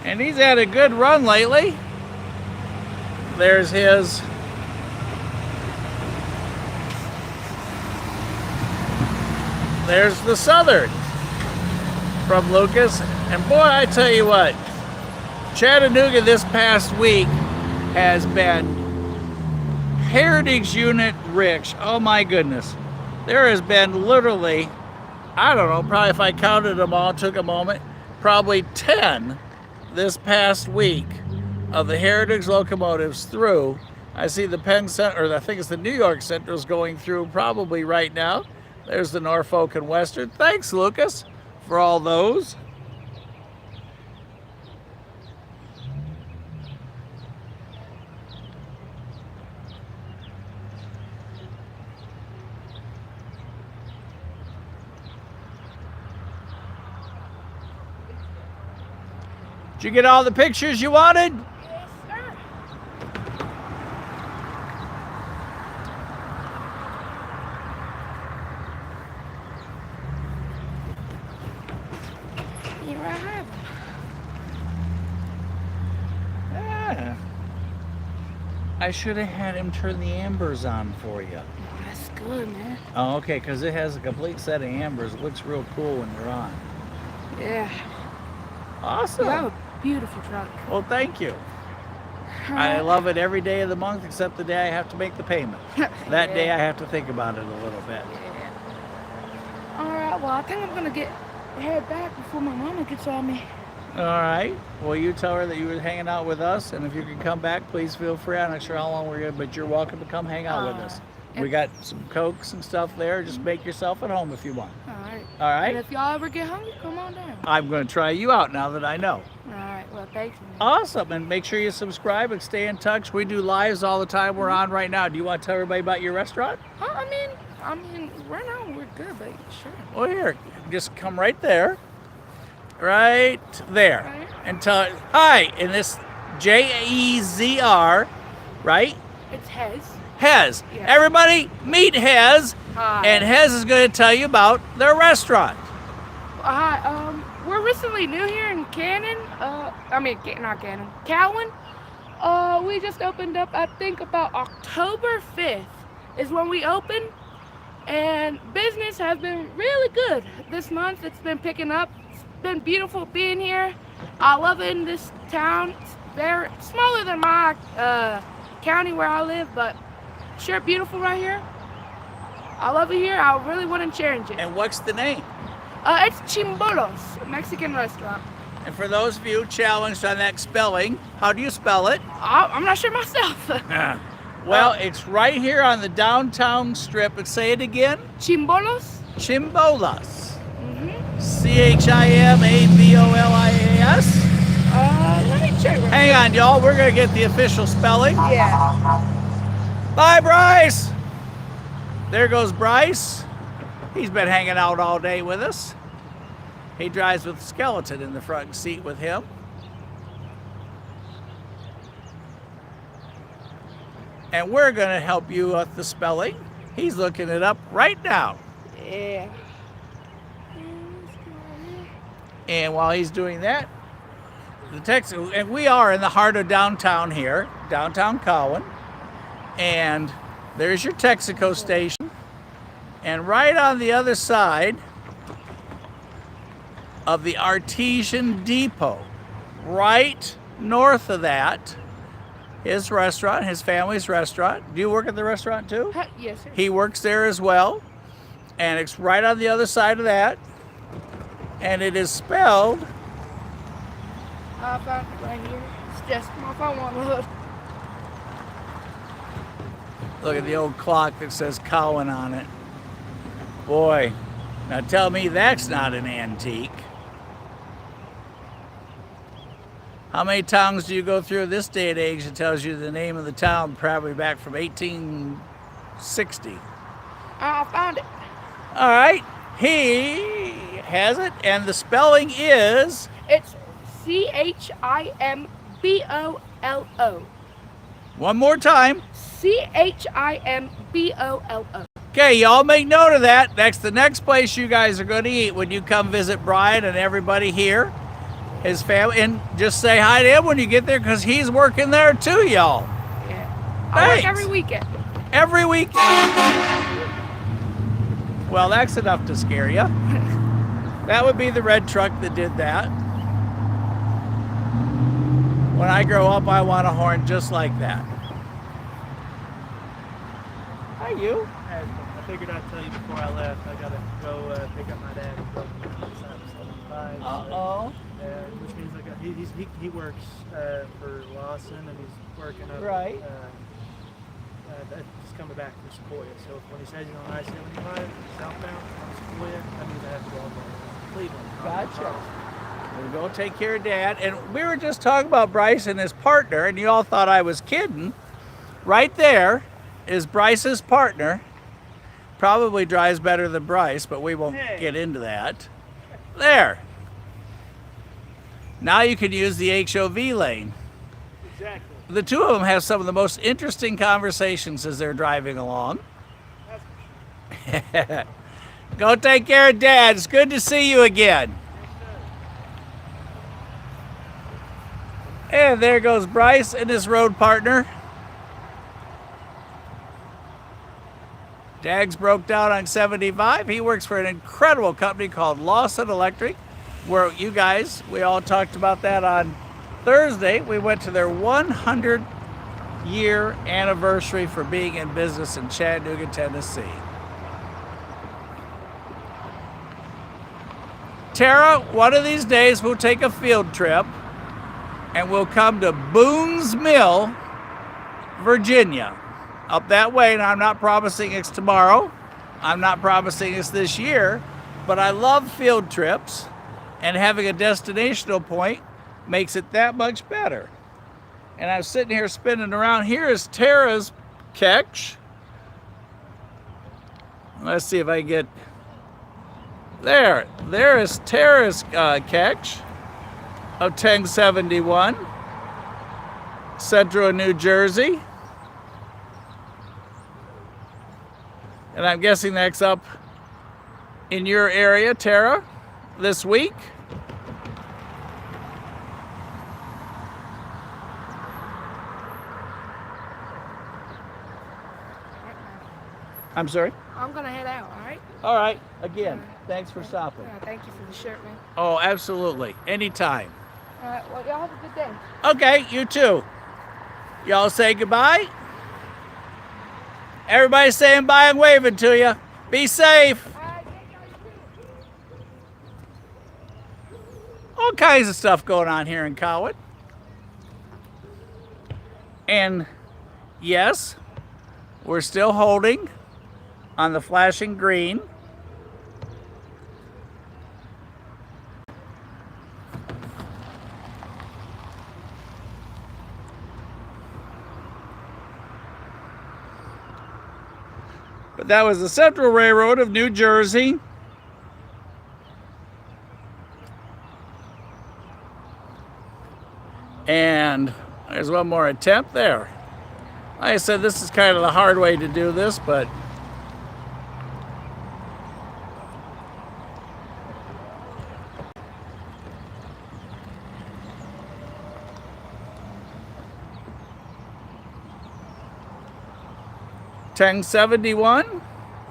And he's had a good run lately. There's his there's the Southern from Lucas. And boy, I tell you what, Chattanooga this past week has been Heritage Unit rich. Oh my goodness. There has been literally, I don't know, probably if I counted them all, took a moment, probably 10 this past week of the Heritage locomotives through. I see the Penn Center, or I think it's the New York Central is going through probably right now. There's the Norfolk and Western. Thanks, Lucas, for all those. Did you get all the pictures you wanted? Yes, sir. Here I have them. Yeah. I should have had him turn the ambers on for you. That's good, man. Oh, okay, because it has a complete set of ambers. It looks real cool when they're on. Yeah. Awesome. You have a beautiful truck. Well, thank you. I love it every day of the month except the day I have to make the payment. That day I have to think about it a little bit. Yeah. All right. Well, I think I'm gonna head back before my mama gets on me. All right. Well, you tell her that you were hanging out with us, and if you can come back, please feel free. I'm not sure how long we're going, but you're welcome to come hang out with us. We got some Cokes and stuff there. Just make yourself at home if you want. All right. All right? And if y'all ever get hungry, come on down. I'm going to try you out now that I know. All right. Well, thanks, man. Awesome. And make sure you subscribe and stay in touch. We do lives all the time. We're on right now. Do you want to tell everybody about your restaurant? I mean, right now we're good, but sure. Well, here, just come right there. Right there. Right. And tell, hi, and this J-E-Z-R, right? It's Hez. Hez. Yeah. Everybody, meet Hez. Hi. And Hez is going to tell you about their restaurant. Hi. We're recently new here in Cannon. Not Cannon. Cowan. We just opened up. I think about October 5th is when we opened, and business has been really good this month. It's been picking up. It's been beautiful being here. I love it in this town. It's very smaller than my county where I live, but sure beautiful right here. I love it here. I really wouldn't change it. And what's the name? It's Chimbolos, Mexican restaurant. And for those of you challenged on that spelling, how do you spell it? I'm not sure myself. Well, it's right here on the downtown strip. And say it again. Chimbolos? Chimbolas. Mm-hmm. C-H-I-M-A-B-O-L-I-A-S. Let me check. Hang on, y'all. We're going to get the official spelling. Yeah. Bye, Bryce. There goes Bryce. He's been hanging out all day with us. He drives with a skeleton in the front seat with him. And we're going to help you with the spelling. He's looking it up right now. Yeah. And while he's doing that, and we are in the heart of downtown here, downtown Cowan. And there's your Texaco station. And right on the other side of the Artesian Depot right north of that, his restaurant, his family's restaurant. Do you work at the restaurant too? Yes, sir. He works there as well. And it's right on the other side of that. And it is spelled. I found it right here. It's just my phone on the hood. Look at the old clock that says Cowan on it. Boy, now tell me that's not an antique. How many towns do you go through this day and age that tells you the name of the town probably back from 1860? I found it. All right, he has it, and the spelling is? It's CHIMBOLO. One more time. CHIMBOLO. Okay, y'all make note of that. That's the next place you guys are going to eat when you come visit Brian and everybody here, his family, and just say hi to him when you get there because he's working there too, y'all. Yeah. I Thanks. work every weekend. Every weekend. Well, that's enough to scare you. That would be the red truck that did that. When I grow up, I want a horn just like that. Hi, you. I figured I'd tell you before I left. I gotta go pick up my dad and go to 75. Uh-oh. Which means he works for Lawson, and he's working up. Right. He's coming back from Sequoia. So when he says he's on I-75 southbound on Sequoia, that means I have to go all the way to Cleveland. Gotcha. We'll go take care of Dad. And we were just talking about Bryce and his partner, and you all thought I was kidding. Right there is Bryce's partner. Probably drives better than Bryce, but we won't get into that. There. Now you can use the HOV lane. Exactly. The two of them have some of the most interesting conversations as they're driving along. That's for sure. Go take care of Dad. It's good to see you again. And there goes Bryce and his road partner. Dags broke down on 75. He works for an incredible company called Lawson Electric, where you guys, we all talked about that on Thursday. We went to their 100-year anniversary for being in business in Chattanooga, Tennessee. Tara, one of these days we'll take a field trip and we'll come to Boone's Mill, Virginia. Up that way, and I'm not promising it's tomorrow. I'm not promising it's this year, but I love field trips, and having a destinational point makes it that much better. And I'm sitting here spinning around. Here is Tara's catch. Let's see if I can get there. There is Tara's catch of 1071, Central New Jersey. And I'm guessing that's up in your area, Tara, this week. I'm sorry? I'm gonna head out, all right? All right. Again, thanks for stopping. Thank you for the shirt, man. Oh, absolutely. Anytime. All right, well, y'all have a good day. Okay, you too. Y'all say goodbye. Everybody's saying bye and waving to you. Be safe. All kinds of stuff going on here in Cowan. And yes, we're still holding on the flashing green. But that was the Central Railroad of New Jersey. And there's one more attempt there. Like I said, this is kind of the hard way to do this, but $10.71.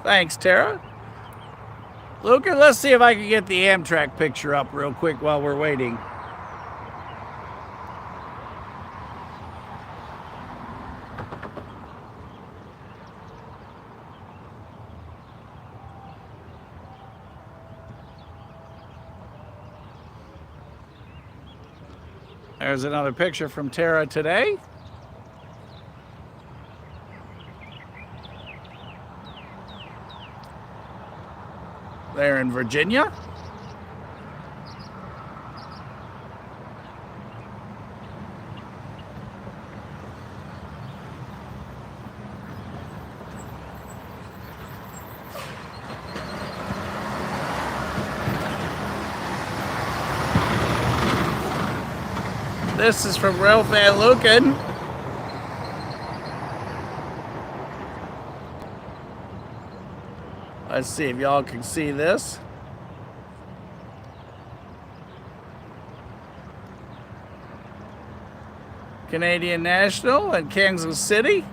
Thanks, Tara. Luca, let's see if I can get the Amtrak picture up real quick while we're waiting. There's another picture from Tara today. There in Virginia. This is from Ralph Van Luken. Let's see if y'all can see this. Canadian National in Kansas City.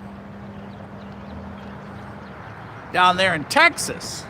Down there in Texas.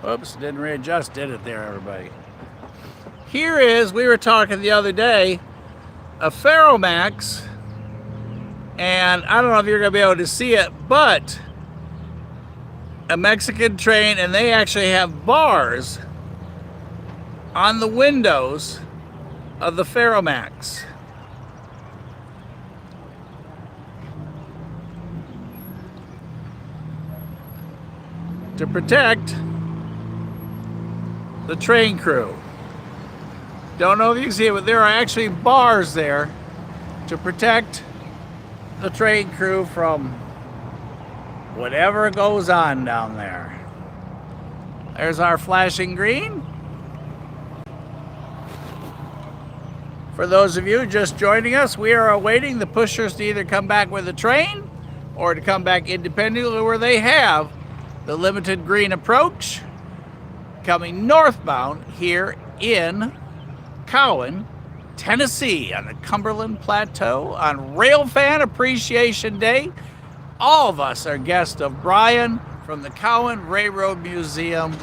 Oops, didn't readjust, did it there, everybody? Here is, we were talking the other day, a Ferromax, and I don't know if you're going to be able to see it, but a Mexican train, and they actually have bars on the windows of the Ferromax. To protect the train crew. Don't know if you can see it, but there are actually bars there to protect the train crew from whatever goes on down there. There's our flashing green. For those of you just joining us, we are awaiting the pushers to either come back with a train or to come back independently where they have the limited green approach coming northbound here in Cowan, Tennessee on the Cumberland Plateau on Railfan Appreciation Day. All of us are guests of Brian from the Cowan Railroad Museum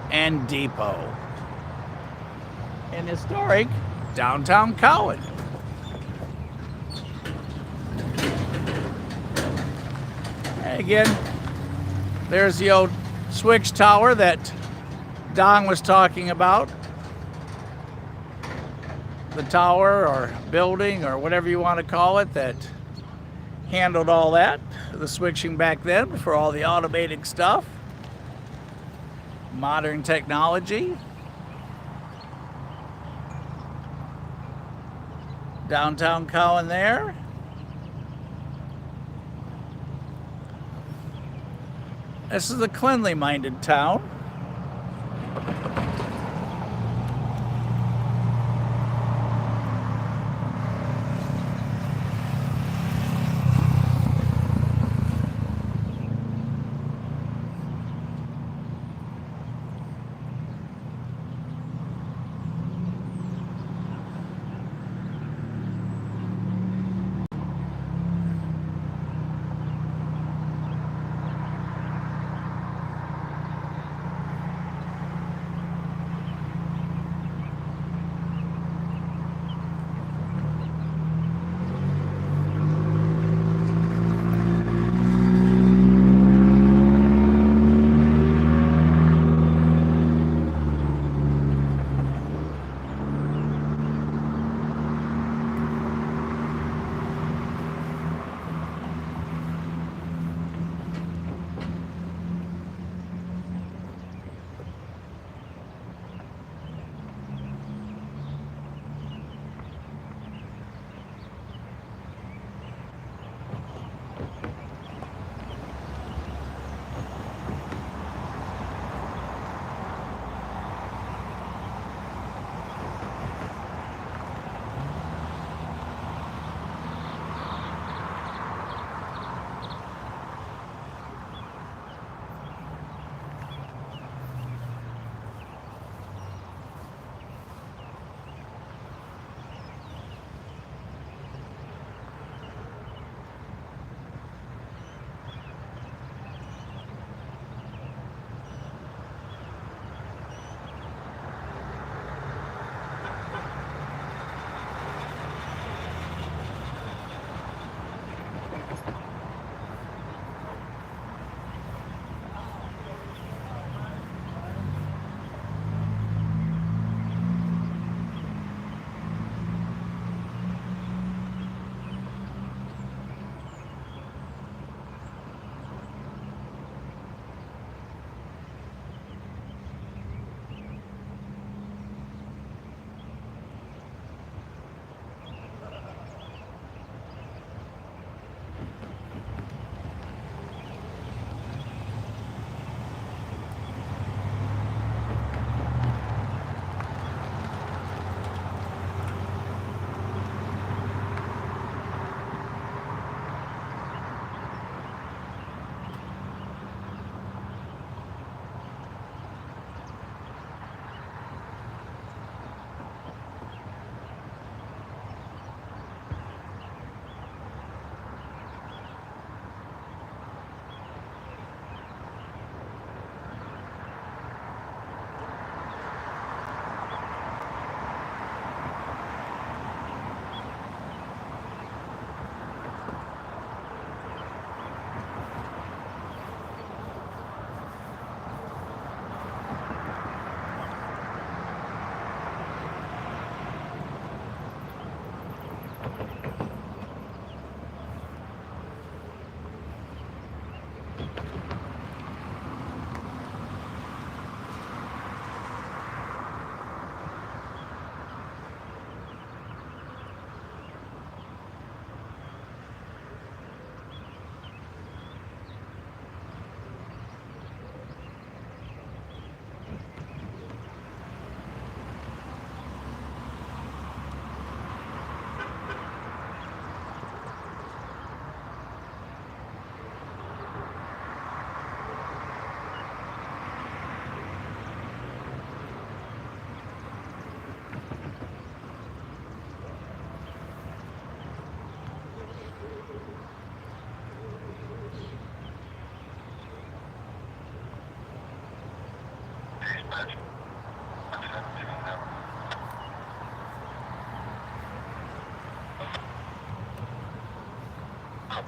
and Depot in historic downtown Cowan. And again, there's the old switch tower that Don was talking about. The tower or building or whatever you want to call it that handled all that. The switching back then for all the automated stuff. Modern technology. Downtown Cowan there. This is a cleanly-minded town.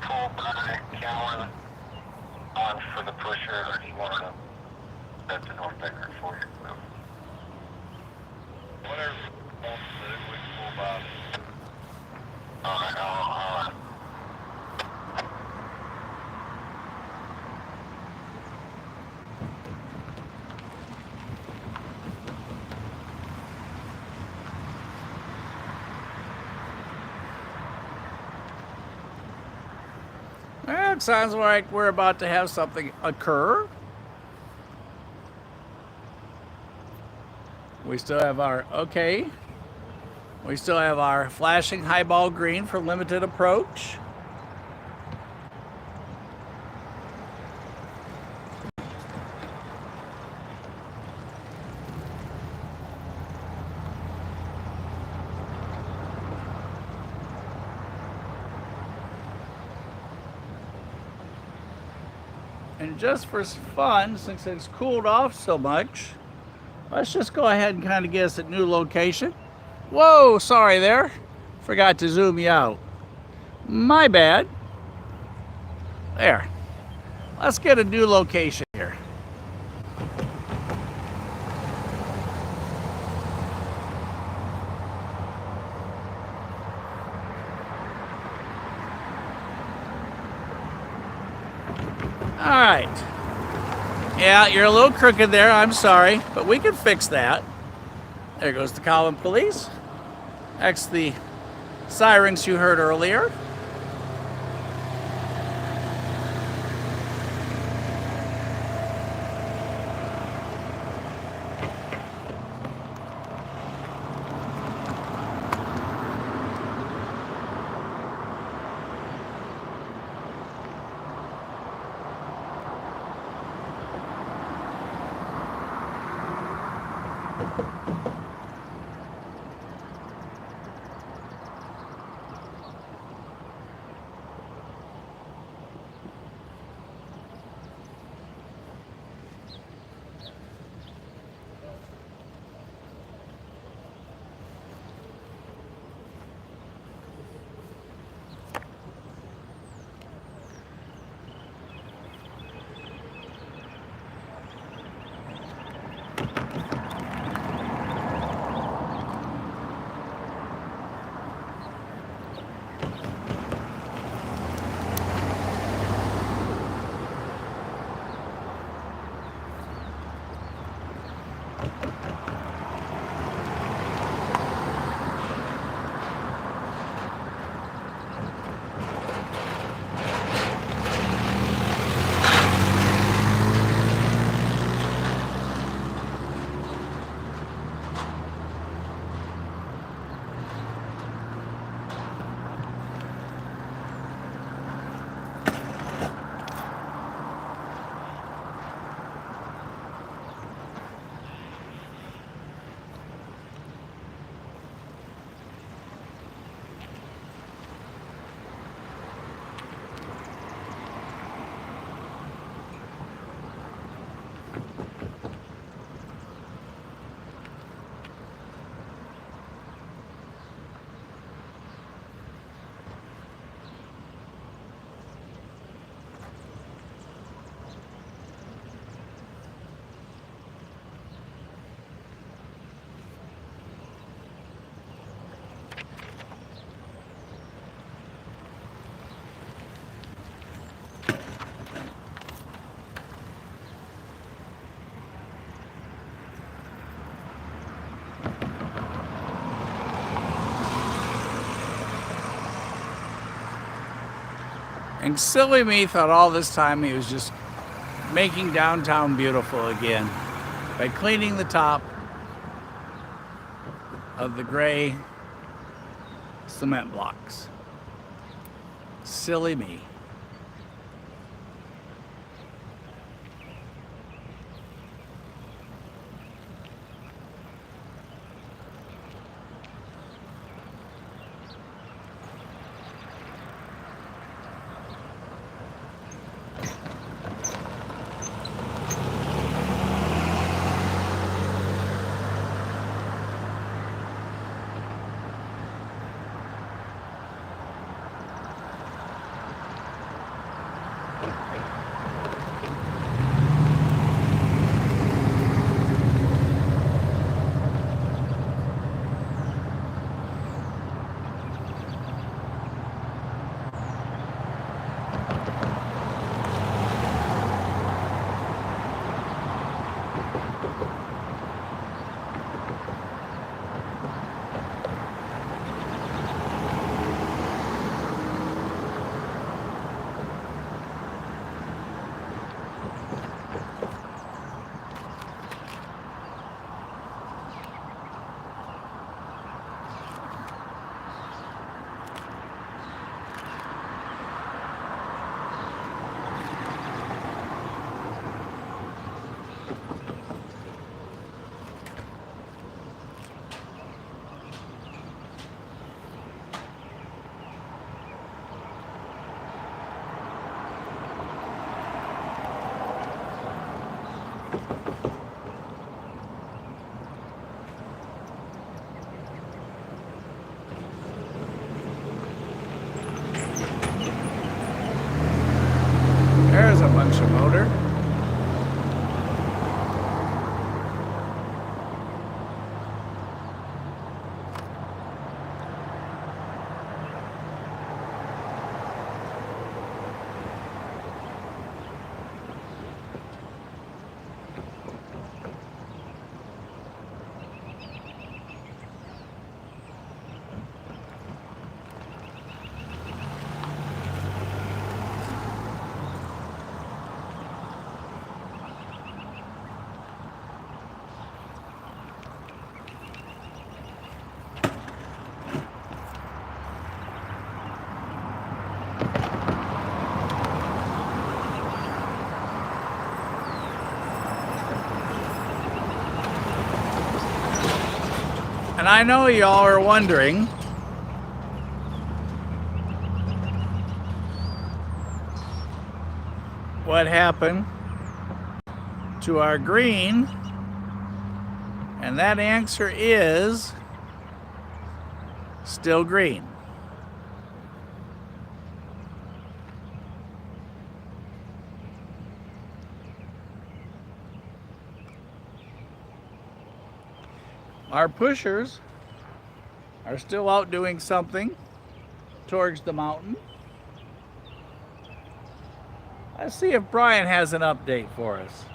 pull by Cowan on for the pusher, or do you want to set the North Baker for you? Whatever you want to do, we can pull by. Alright, alright. Well, it sounds like we're about to have something occur. We still have our, okay. We still have our flashing highball green for limited approach. And just for fun, since it's cooled off so much, let's just go ahead and kind of get us a new location. Whoa, sorry there. Forgot to zoom you out. My bad. There. Let's get a new location here. All right. Yeah, you're a little crooked there. I'm sorry, but we can fix that. There goes the Cowan police. That's the sirens you heard earlier. And silly me thought all this time he was just making downtown beautiful again by cleaning the top of the gray cement blocks. Silly me. There's a bunch of motor. And I know y'all are wondering what happened to our green, and that answer is still green. Our pushers are still out doing something towards the mountain. Let's see if Brian has an update for us.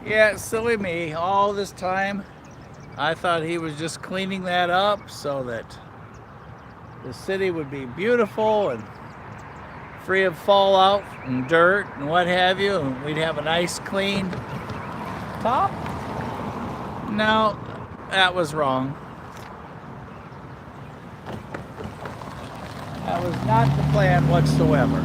Yeah, silly me. All this time, I thought he was just cleaning that up so that the city would be beautiful and free of fallout and dirt and what have you, and we'd have a nice clean top. No, that was wrong. That was not the plan whatsoever.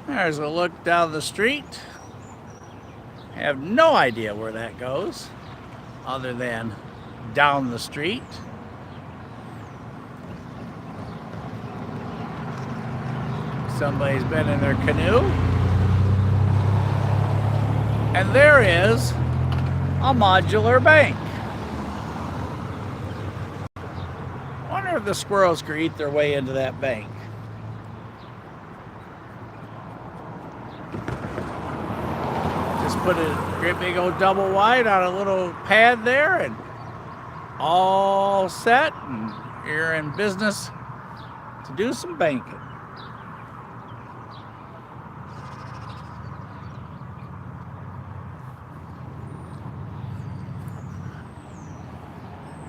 There's a look down the street. I have no idea where that goes, other than down the street. Somebody's been in their canoe. And there is a modular bank. Wonder if the squirrels could eat their way into that bank. Just put a great big old double wide on a little pad there and all set, and you're in business to do some banking.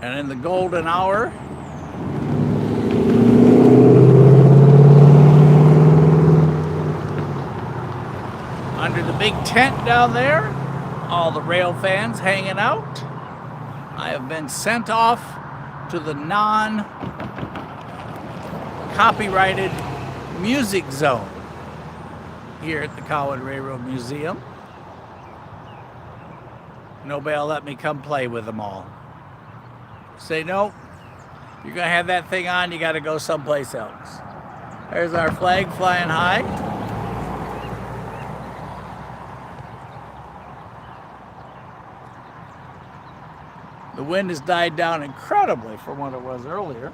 And in the golden hour, under the big tent down there, all the rail fans hanging out, I have been sent off to the non-copyrighted music zone here at the Cowan Railroad Museum. Nobody will let me come play with them all. Say, nope, you're going to have that thing on, you got to go someplace else. There's our flag flying high. The wind has died down incredibly from what it was earlier.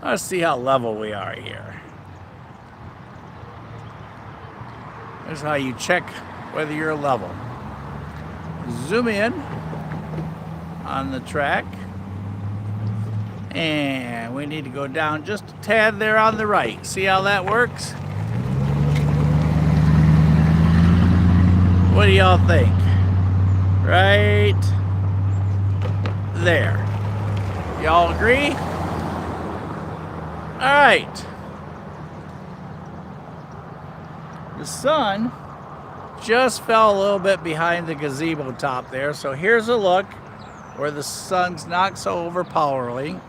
Let's see how level we are here. Here's how you check whether you're level. Zoom in on the track. And we need to go down just a tad there on the right. See how that works? What do y'all think? Right there. Y'all agree? All right. The sun just fell a little bit behind the gazebo top there, so here's a look where the sun's not so overpowering,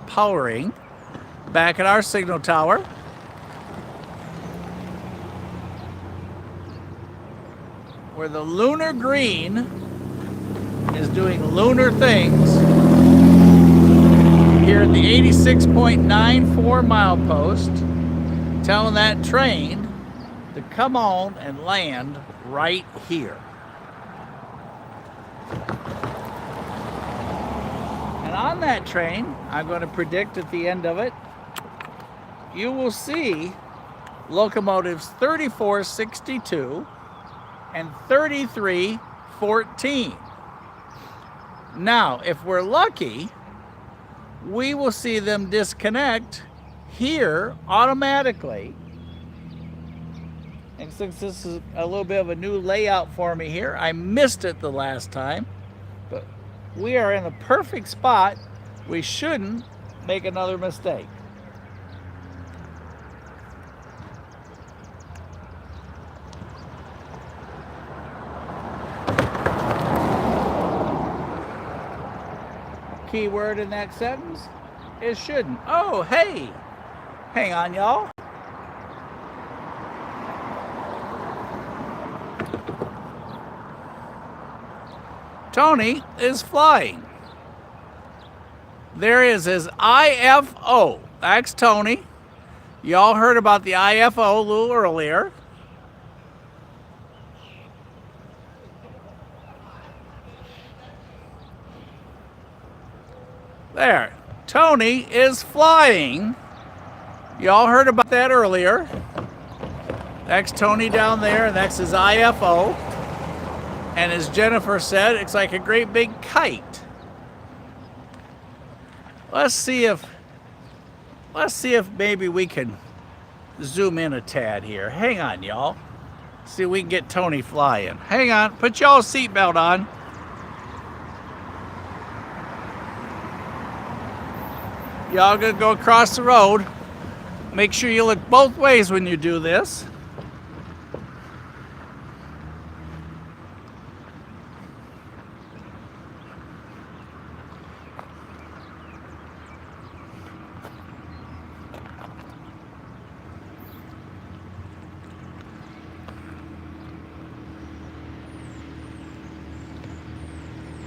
back at our signal tower. Where the lunar green is doing lunar things here at the 86.94 mile post, telling that train to come on and land right here. And on that train, I'm going to predict at the end of it, you will see locomotives 3462 and 3314. Now, if we're lucky, we will see them disconnect here automatically. And since this is a little bit of a new layout for me here, I missed it the last time, but we are in the perfect spot. We shouldn't make another mistake. Key word in that sentence is shouldn't. Oh, hey, hang on, y'all. Tony is flying. There is his IFO. That's Tony. Y'all heard about the IFO a little earlier. There, Tony is flying. Y'all heard about that earlier. That's Tony down there, and that's his IFO. And as Jennifer said, it's like a great big kite. Let's see if maybe we can zoom in a tad here. Hang on, y'all. See if we can get Tony flying. Hang on, put y'all's seatbelt on. Y'all gonna go across the road. Make sure you look both ways when you do this.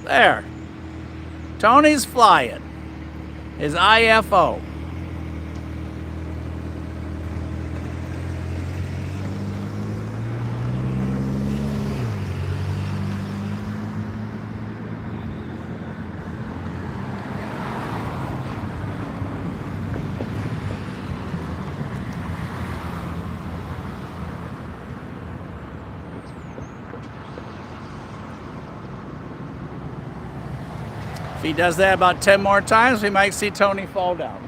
There. Tony's flying. His IFO. If he does that about 10 more times, we might see Tony fall down.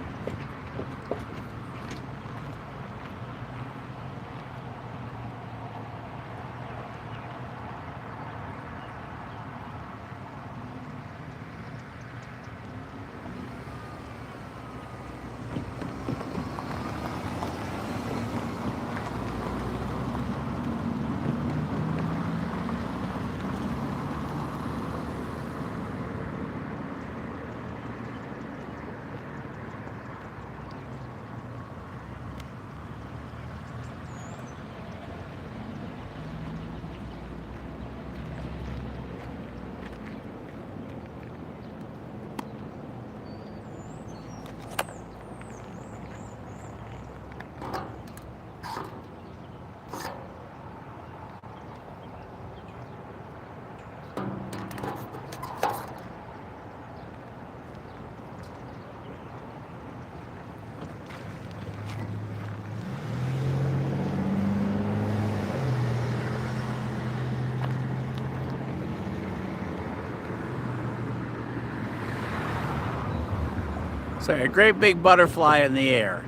So a great big butterfly in the air.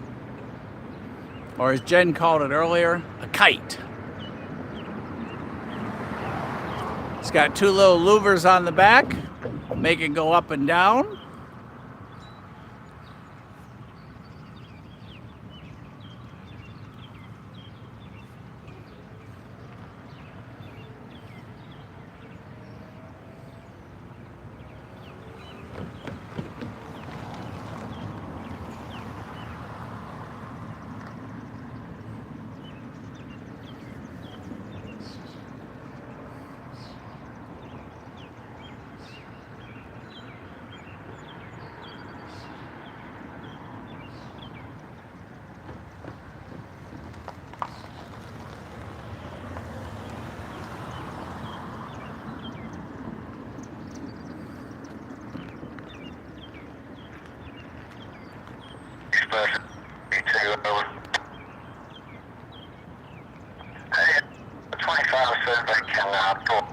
Or as Jen called it earlier, a kite. It's got two little louvers on the back, make it go up and down. Express 2 over. Hey, 25 says they can pull.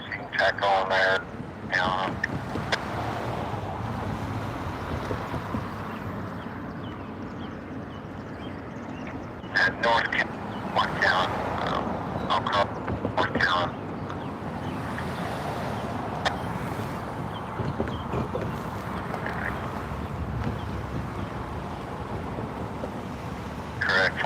You can tack on there. At North Cowan, I'll call North Cowan. Correct.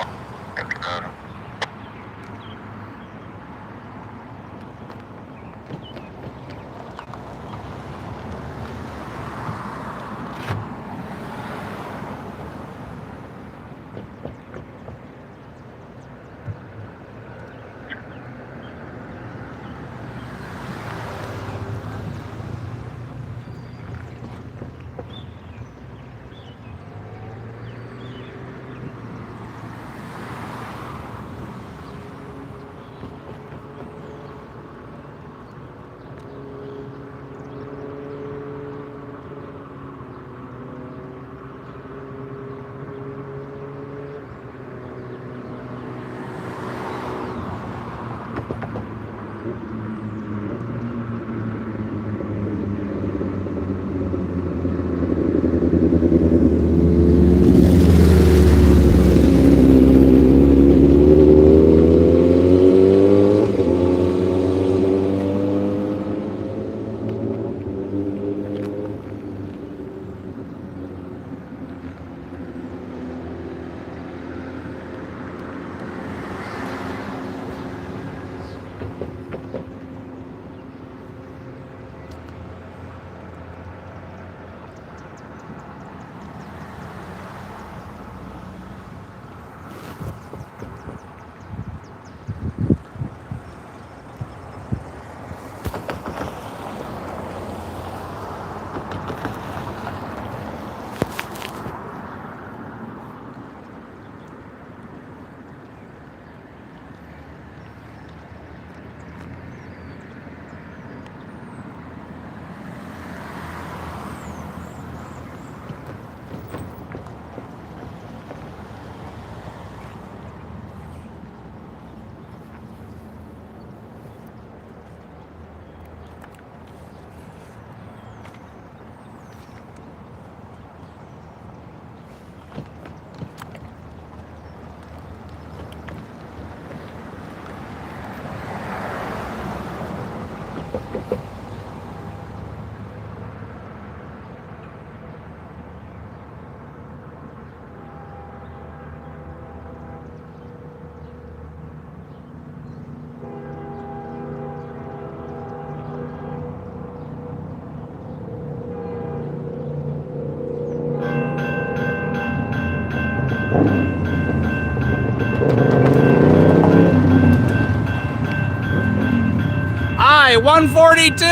I-142.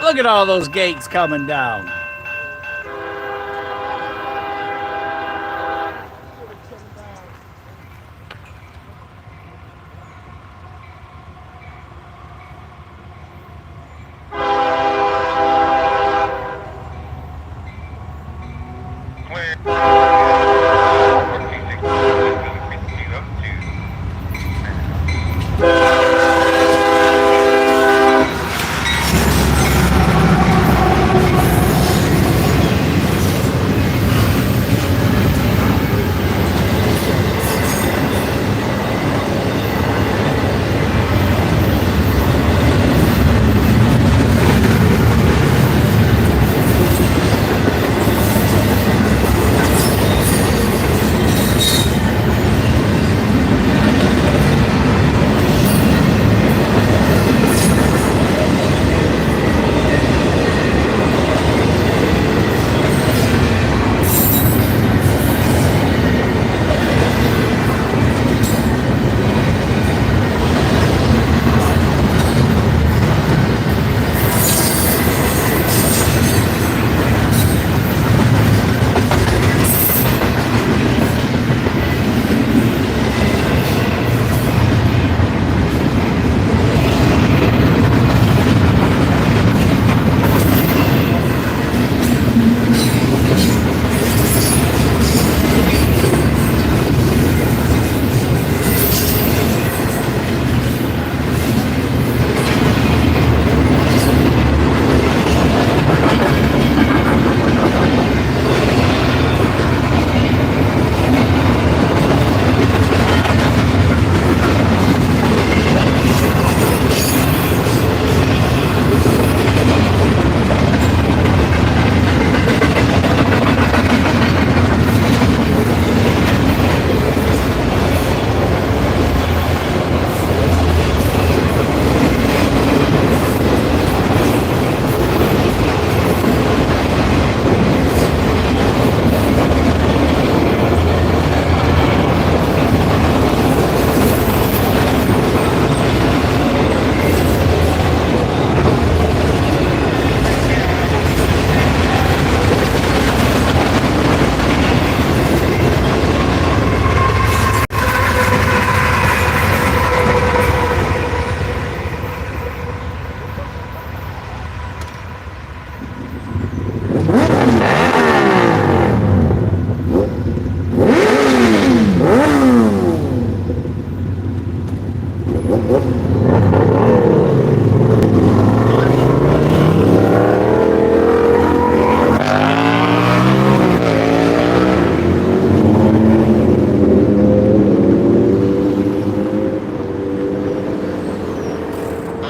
Look at all those gates coming down.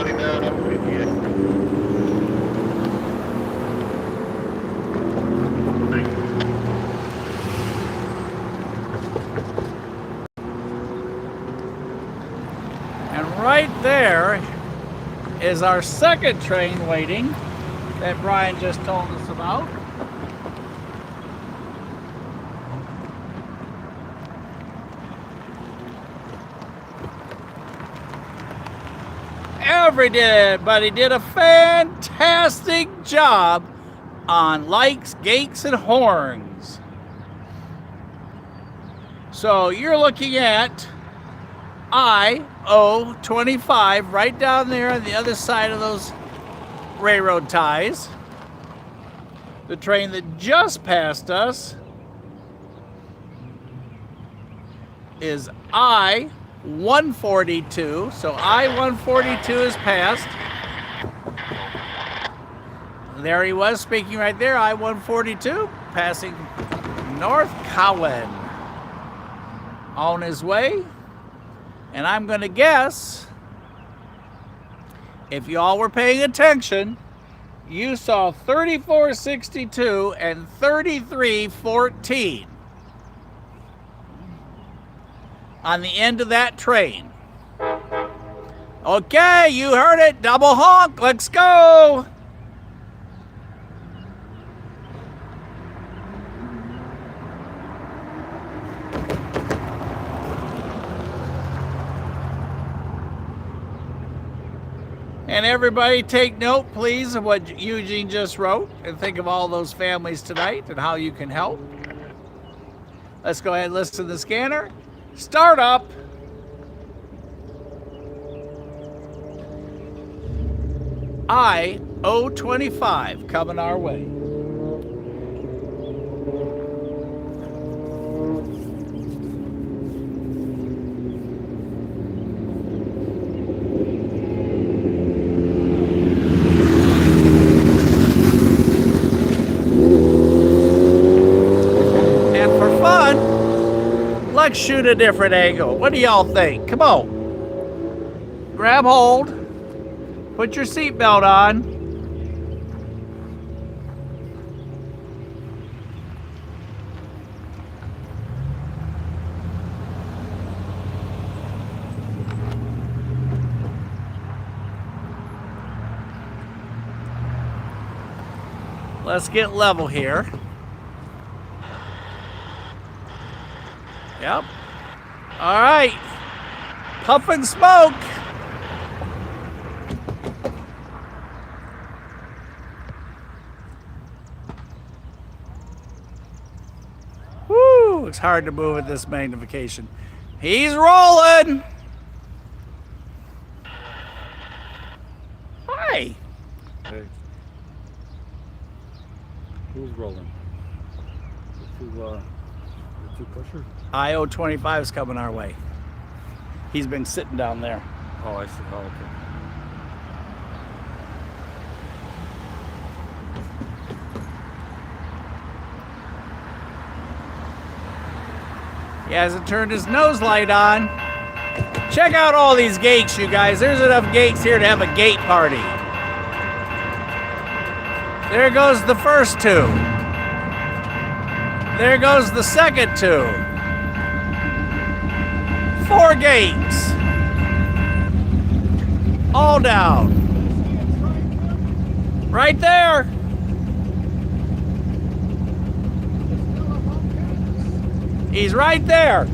slowing down. I'm with you. Thank you. And right there is our second train waiting that Brian just told us about. Everybody did a fantastic job on lights, gates, and horns. So you're looking at I-025 right down there on the other side of those railroad ties. The train that just passed us is I-142. So I-142 is passed. There he was speaking right there, I-142, passing North Cowan on his way. And I'm going to guess, if y'all were paying attention, you saw 3462 and 3314 on the end of that train. Okay, you heard it. Double honk. Let's go. And everybody take note, please, of what Eugene just wrote and think of all those families tonight and how you can help. Let's go ahead and listen to the scanner. Start up. I-025 coming our way. Let's shoot a different angle. What do y'all think? Come on. Grab hold. Put your seatbelt on. Let's get level here. Yep. All right. Puff and smoke. Woo! It's hard to move at this magnification. He's rolling. Hi. Hey. Who's rolling? The two pushers? I-025 is coming our way. He's been sitting down there. Oh, I see. Oh, okay. He hasn't turned his nose light on. Check out all these gates, you guys. There's enough gates here to have a gate party. There goes the first two. There goes the second two. 4 gates. All down. Right there. He's right there.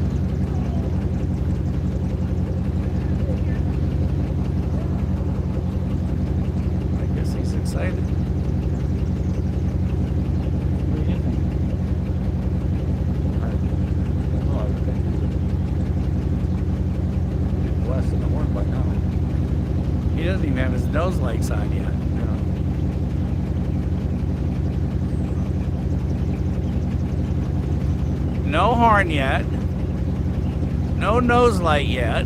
I guess he's excited. He doesn't even have his nose lights on yet. No horn yet. No nose light yet.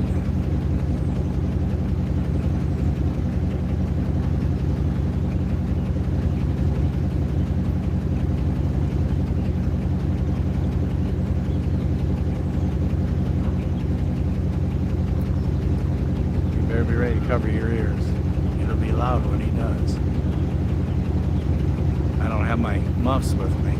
You better be ready to cover your ears. loud when he does. I don't have my muffs with me.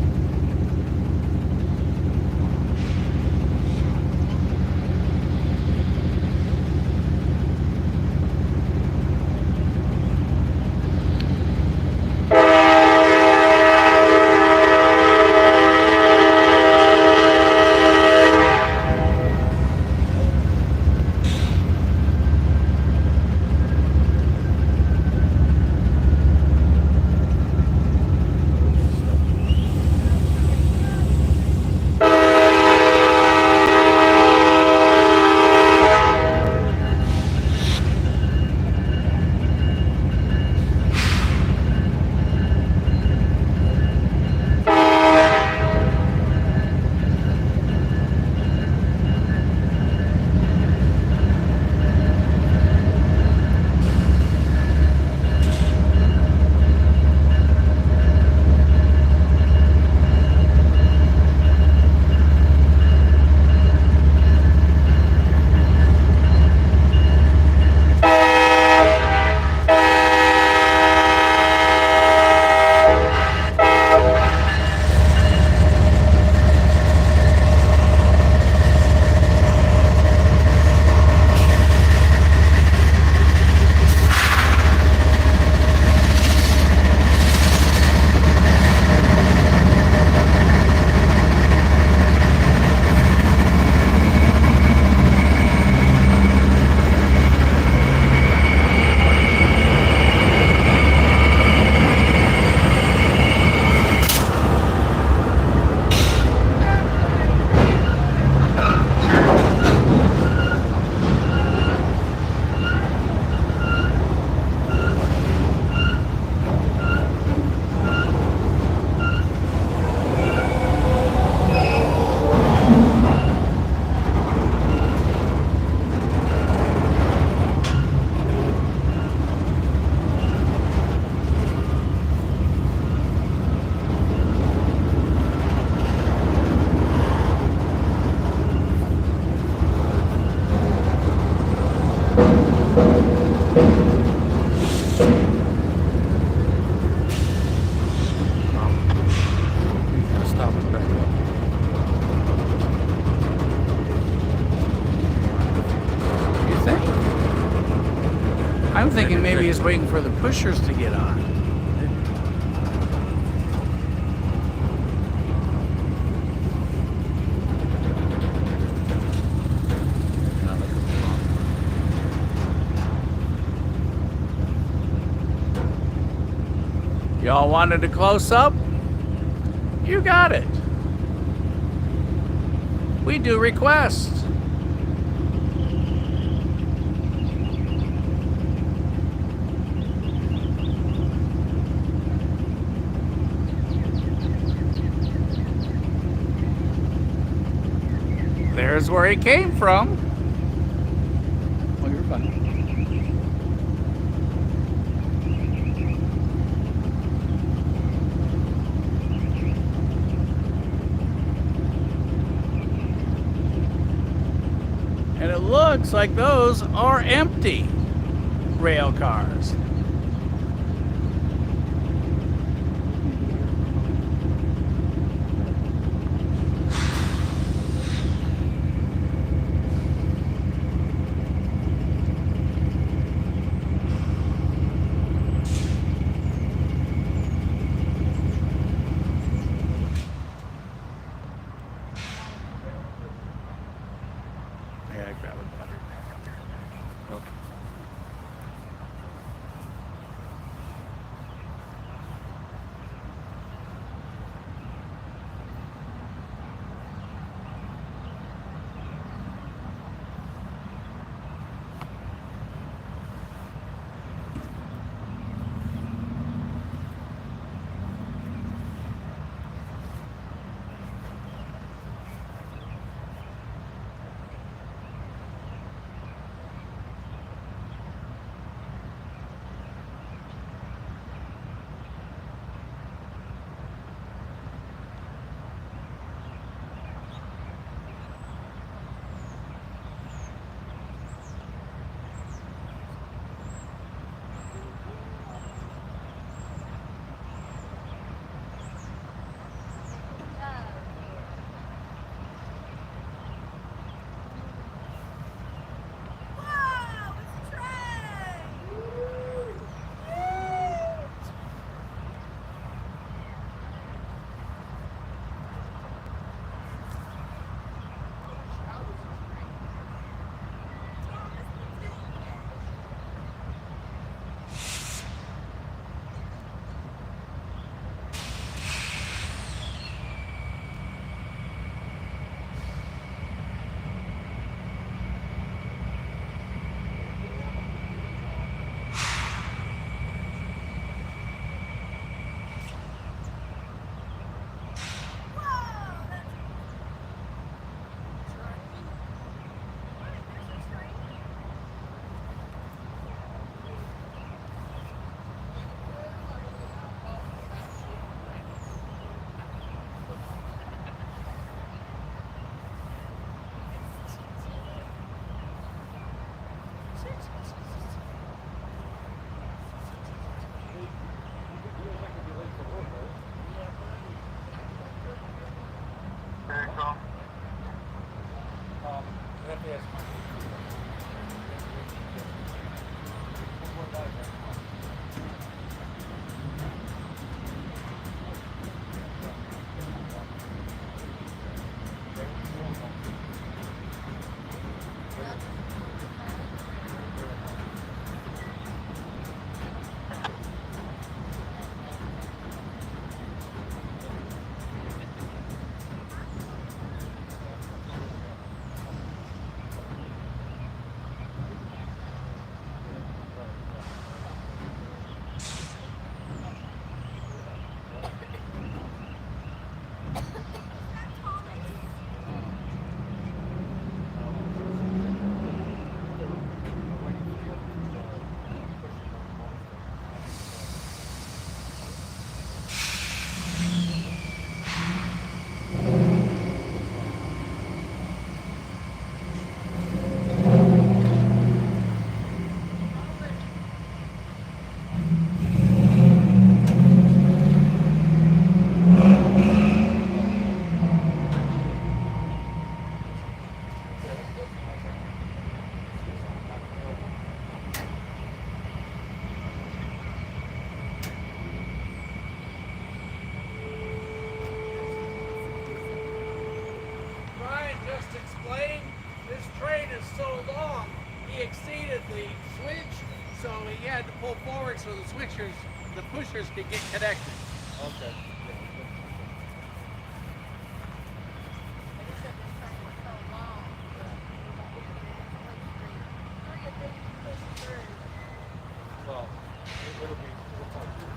I'm thinking maybe he's waiting for the pushers to get on. Y'all wanted a close-up? You got it. We do requests. There's where he came from. Oh, you're fine. And it looks like those are empty rail cars. explained, this train is so long, he exceeded the switch, so he had to pull forward so the pushers could get connected. Okay. Well, it'll be. We'll talk to you.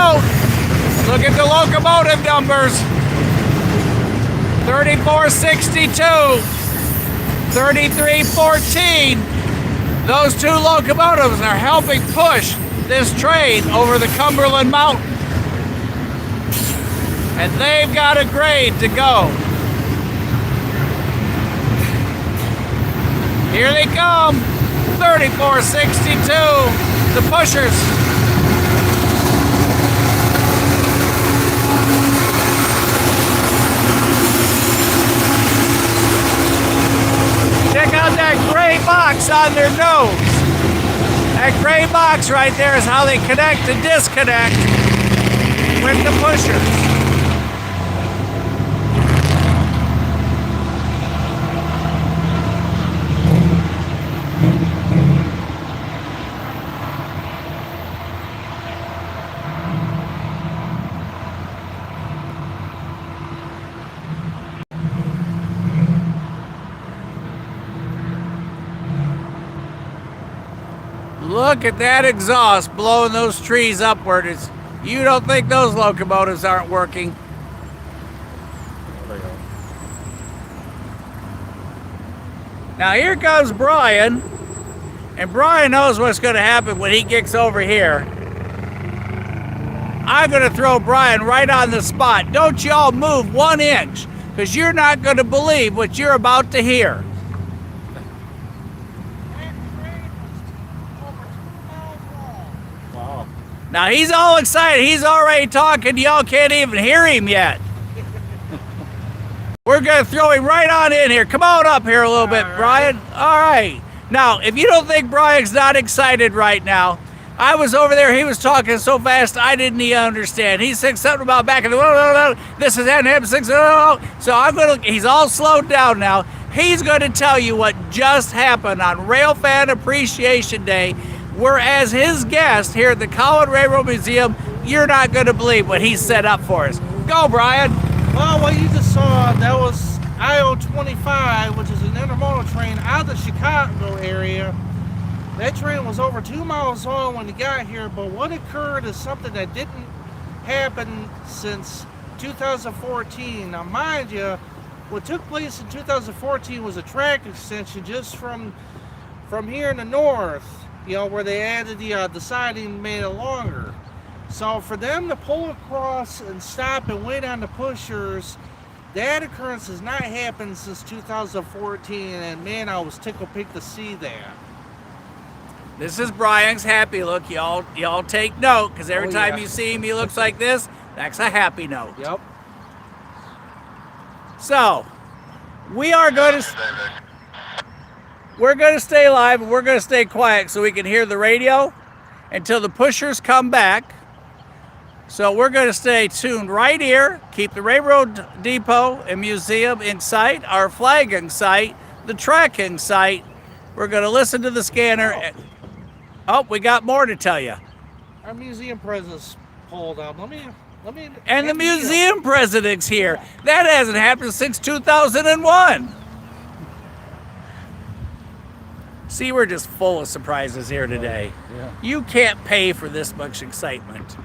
note. Look at the locomotive numbers. 3462, 3314. Those two locomotives are helping push this train over the Cumberland Mountain. And they've got a grade to go. Here they come. 3462, the pushers. Check out that gray box on their nose. That gray box right there is how they connect and disconnect with the pushers. Look at that exhaust blowing those trees upward. You don't think those locomotives aren't working. There they are. Now here comes Brian, and Brian knows what's going to happen when he gets over here. I'm going to throw Brian right on the spot. Don't y'all move 1 inch, because you're not going to believe what you're about to hear. Wow. Now he's all excited. He's already talking. Y'all can't even hear him yet. We're going to throw him right on in here. Come on up here a little bit, Brian. All right. Now, if you don't think Brian's not excited right now, I was over there. He was talking so fast I didn't even understand. He said something about back in the this is N6. So I'm going to. He's all slowed down now. He's going to tell you what just happened on Railfan Appreciation Day. We're as his guest here at the Cowan RR Museum. You're not going to believe what he set up for us. Go, Brian. Well, what you just saw, that was IO-25, which is an intermodal train out of the Chicago area. That train was over 2 miles long when it got here, but what occurred is something that didn't happen since 2014. Now, mind you, what took place in 2014 was a track extension just from here in the north, you know, where they added the siding and made it longer. So for them to pull across and stop and wait on the pushers, that occurrence has not happened since 2014, and man, I was tickled pink to see that. This is Brian's happy look. Y'all take note, because every time you see him, he looks like this. That's a happy note. Yep. So, we're going to stay live, and we're going to stay quiet so we can hear the radio until the pushers come back. So we're going to stay tuned right here, keep the railroad depot and museum in sight, our flagging site, the tracking site. We're going to listen to the scanner. Oh, we got more to tell you. Our museum president's pulled up. Let me. And the museum president's here. That hasn't happened since 2001. See, we're just full of surprises here today. Yeah. You can't pay for this much excitement.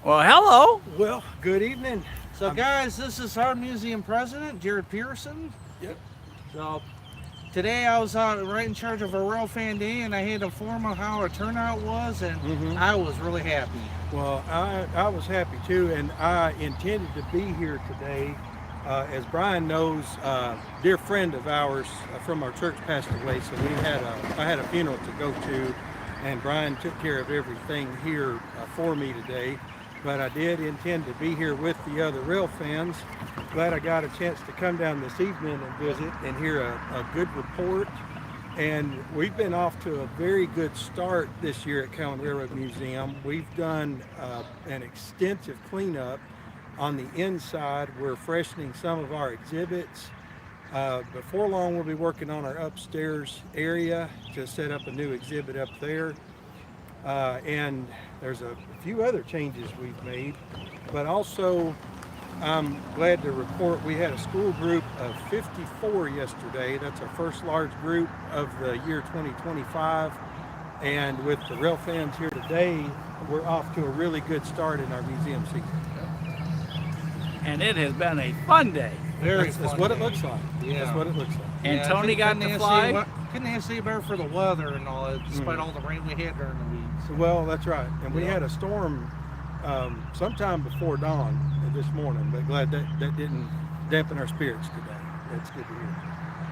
Well, hello. Well, good evening. So, guys, this is our museum president, Jared Pearson. Yep. So, today I was right in charge of a Railfan Day, and I had to inform on how our turnout was, and I was really happy. Well, I was happy too, and I intended to be here today. As Brian knows, a dear friend of ours from our church passed away, so I had a funeral to go to, and Brian took care of everything here for me today. But I did intend to be here with the other rail fans. Glad I got a chance to come down this evening and visit and hear a good report And we've been off to a very good start this year at Cowan RR Museum. We've done an extensive cleanup on the inside. We're freshening some of our exhibits. Before long, we'll be working on our upstairs area to set up a new exhibit up there. And there's a few other changes we've made, but also I'm glad to report we had a school group of 54 yesterday. That's our first large group of the year 2025. And with the rail fans here today, we're off to a really good start in our museum season. And it has been a fun day. That's what it looks like. Yeah. That's what it looks like. And Tony got to fly. Couldn't ask you better for the weather and all that, despite all the rain we had during the week. So, well, that's right. And we had a storm sometime before dawn this morning, but glad that didn't dampen our spirits today. That's good to hear.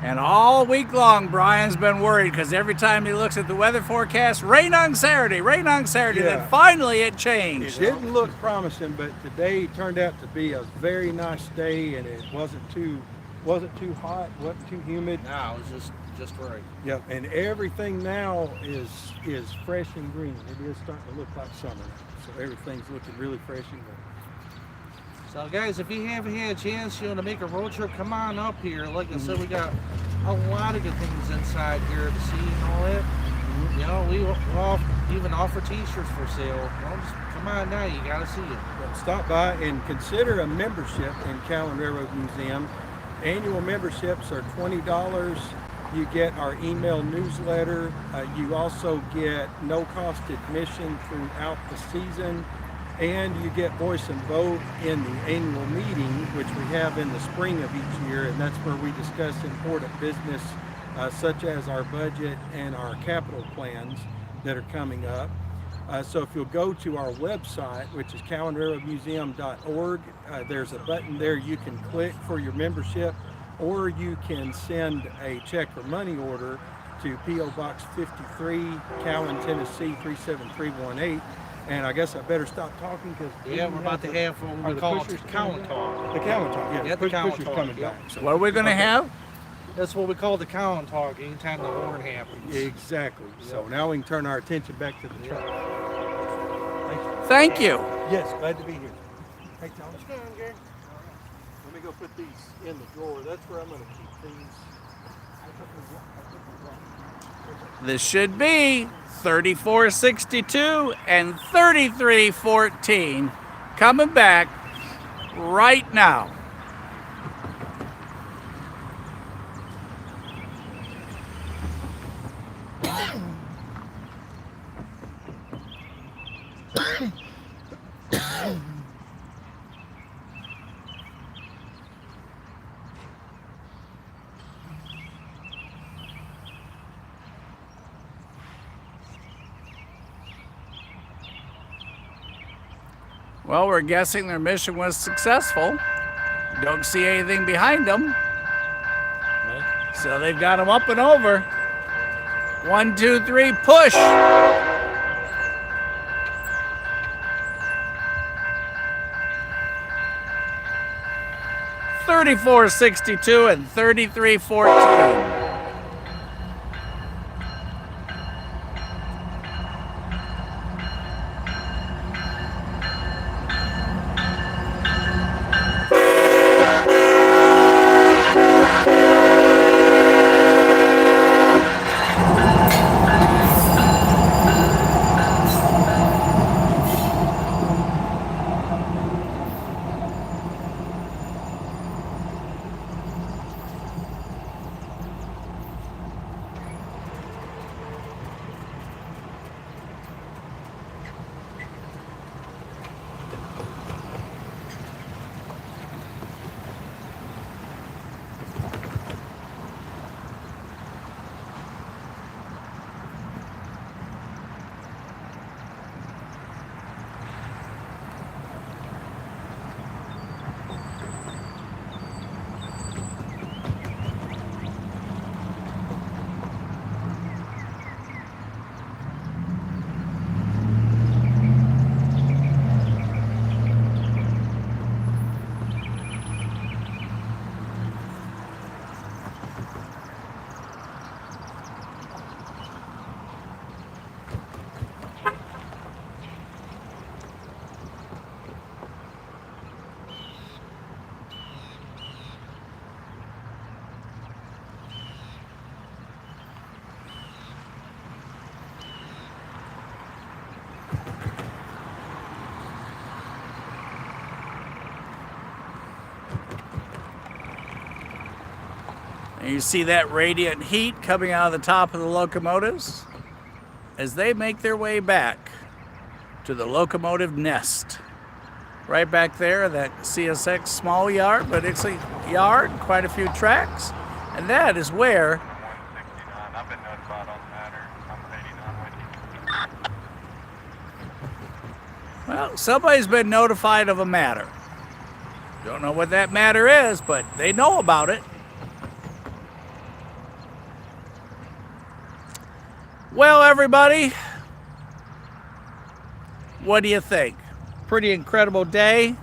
And all week long, Brian's been worried because every time he looks at the weather forecast, rain on Saturday, rain on Saturday. Yeah. Then finally it changed. It didn't look promising, but today turned out to be a very nice day, and it wasn't too hot, wasn't too humid. No, it was just right. Yep, and everything now is fresh and green. It is starting to look like summer now. So everything's looking really fresh and green. So guys, if you haven't had a chance, to make a road trip, come on up here. Like I said, we got a lot of good things inside here to see and all that. We even offer t-shirts for sale. Just come on now, you gotta see it. Stop by and consider a membership in Cowan RR Museum. Annual memberships are $20. You get our email newsletter. You also get no cost admission throughout the season. And you get voice and vote in the annual meeting, which we have in the spring of each year. And that's where we discuss important business such as our budget and our capital plans that are coming up. So if you'll go to our website, which is cowanrmuseum.org, there's a button there you can click for your membership, or you can send a check or money order to P.O. Box 53, Cowan, Tennessee 37318. And I guess I better stop talking because we're about to have what we call Cowan Talk. The Cowan Talk, yeah. The Cowan pushers Talk, coming yeah. back. So. What are we going to have? That's what we call the Cowan Talk. Anytime the horn happens. Exactly. So now we can turn our attention back to the truck. Thank you. Yes, glad to be here. Hey, Tom. Let me go put these in the drawer. That's where I'm going to keep these. This should be 3462 and 3314 coming back right now. Well, we're guessing their mission was successful. Don't see anything behind them. So they've got them up and over. 1, 2, 3, push. $34.62 and $33.14. And you see that radiant heat coming out of the top of the locomotives as they make their way back to the locomotive nest. Right back there, that CSX small yard, but it's a yard, quite a few tracks. And that is where 169. I've been notified on the matter. I'm 89 with you. well, somebody's been notified of a matter. Don't know what that matter is, but they know about it. Well, everybody, what do you think? Pretty incredible day.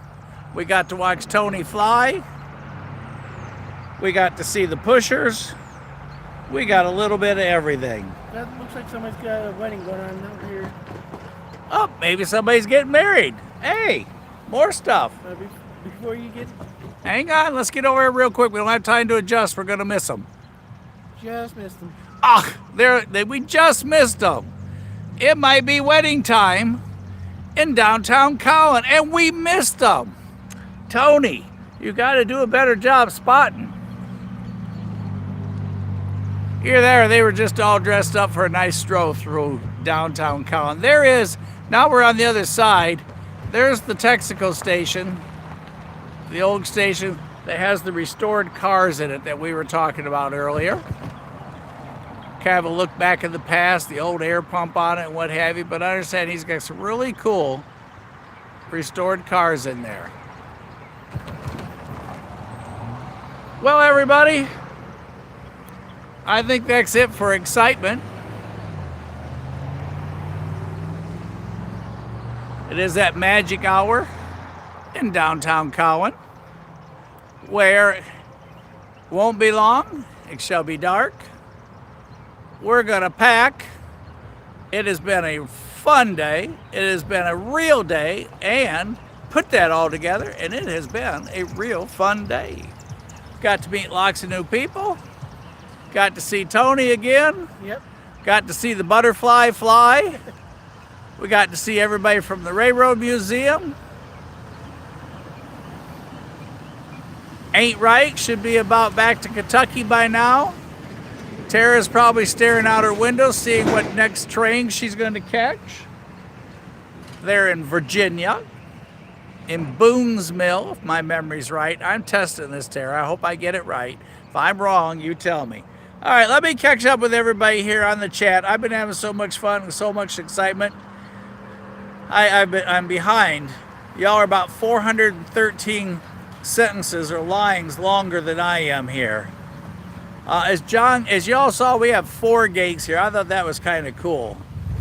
We got to watch Tony fly. We got to see the pushers. We got a little bit of everything. That looks like somebody's got a wedding going on over here. Oh, maybe somebody's getting married. Hey, more stuff. Before you get, Hang on, let's get over here real quick. We don't have time to adjust. We're gonna miss them. just missed them. Ah, we just missed them. It might be wedding time in downtown Cowan, and we missed them. Tony, you got to do a better job spotting. Here, there, they were just all dressed up for a nice stroll through downtown Cowan. There is, now we're on the other side. There's the Texaco station, the old station that has the restored cars in it that we were talking about earlier. Kind of a look back in the past, the old air pump on it and what have you, but I understand he's got some really cool restored cars in there. Well, everybody, I think that's it for excitement. It is that magic hour in downtown Cowan, where it won't be long, it shall be dark. We're gonna pack. It has been a fun day. It has been a real day, and put that all together, and it has been a real fun day. Got to meet lots of new people. Got to see Tony again. Yep. Got to see the butterfly fly. We got to see everybody from the Railroad Museum. Ain't right, should be about back to Kentucky by now. Tara's probably staring out her window, seeing what next train she's going to catch. They're in Virginia, in Boone's Mill, if my memory's right. I'm testing this, Tara. I hope I get it right. If I'm wrong, you tell me. All right, let me catch up with everybody here on the chat. I've been having so much fun and so much excitement. I'm behind. Y'all are about 413 sentences or lines longer than I am here. As y'all saw, we have 4 gates here. I thought that was kind of cool.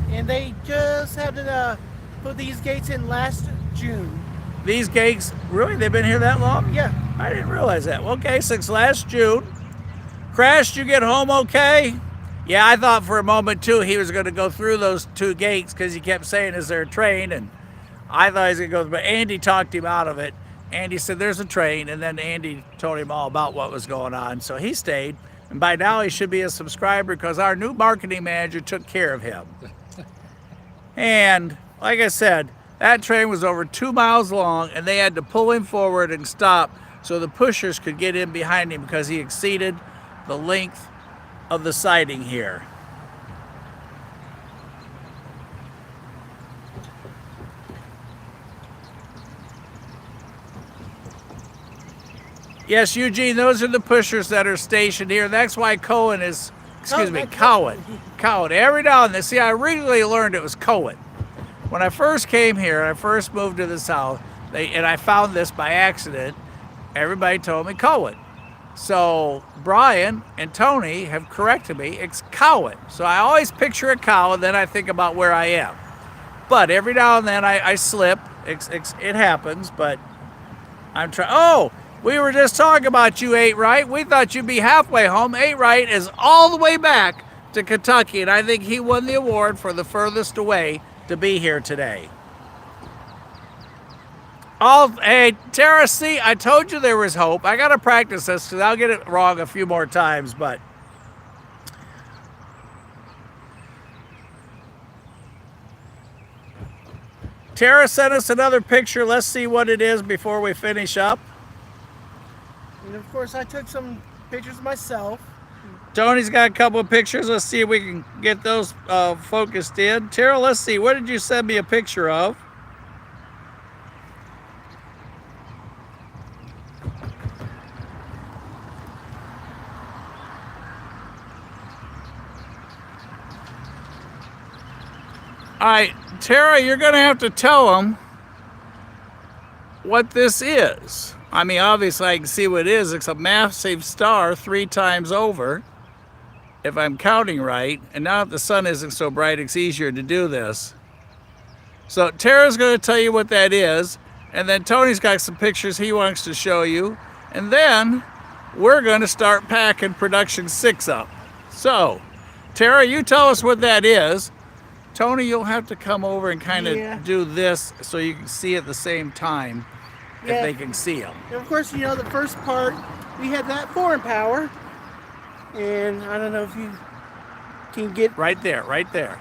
And they just had to put these gates in last June. These gates, really? They've been here that long? Yeah. I didn't realize that. Okay, since last June. Crash, you get home okay? Yeah, I thought for a moment, too, he was going to go through those 2 gates because he kept saying, is there a train? And I thought he was going to go, but Andy talked him out of it. Andy said, there's a train. And then Andy told him all about what was going on. So he stayed. And by now he should be a subscriber because our new marketing manager took care of him. And like I said, that train was over 2 miles long and they had to pull him forward and stop so the pushers could get in behind him because he exceeded the length of the siding here. Yes, Eugene, those are the pushers that are stationed here. That's why Cowan is, Cowan. Cowan. Every now and then, see, I really learned it was Cowan. When I first came here, I first moved to the south, and I found this by accident, everybody told me Cowan. So Brian and Tony have corrected me, it's Cowan. So I always picture a cow, and then I think about where I am. But every now and then I slip, it happens, but I'm trying, oh! We were just talking about you, 8 Right. We thought you'd be halfway home. 8 Right is all the way back to Kentucky, and I think he won the award for the furthest away to be here today. Hey, Tara, see, I told you there was hope. I got to practice this because I'll get it wrong a few more times, but Tara sent us another picture. Let's see what it is before we finish up. And of course, I took some pictures of myself. Tony's got a couple of pictures. Let's see if we can get those focused in. Tara, let's see. What did you send me a picture of? All right, Tara, you're going to have to tell them what this is. I mean, obviously I can see what it is. It's a massive star 3 times over, if I'm counting right. And now that the sun isn't so bright, it's easier to do this. So Tara's going to tell you what that is. And then Tony's got some pictures he wants to show you. And then we're going to start packing production 6 up. So, Tara, you tell us what that is. Tony, you'll have to come over and kind of do this so you can see at the same time if they can see them. And of course, you know, the first part, we had that foreign power. And I don't know if you can get... Right there, right there.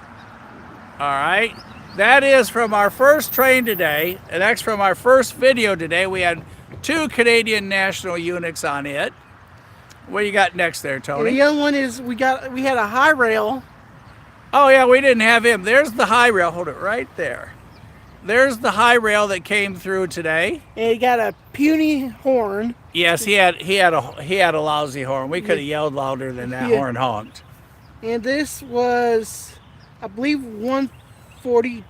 All right. That is from our first train today. And that's from our first video today. We had 2 Canadian National units on it. What you got next there, Tony? And the other one is we had a high rail. Oh yeah, we didn't have him. There's the high rail. Hold it right there. There's the high rail that came through today. And he got a puny horn. Yes, he had a lousy horn. We could have yelled louder than that horn honked. And this was, I believe, 140.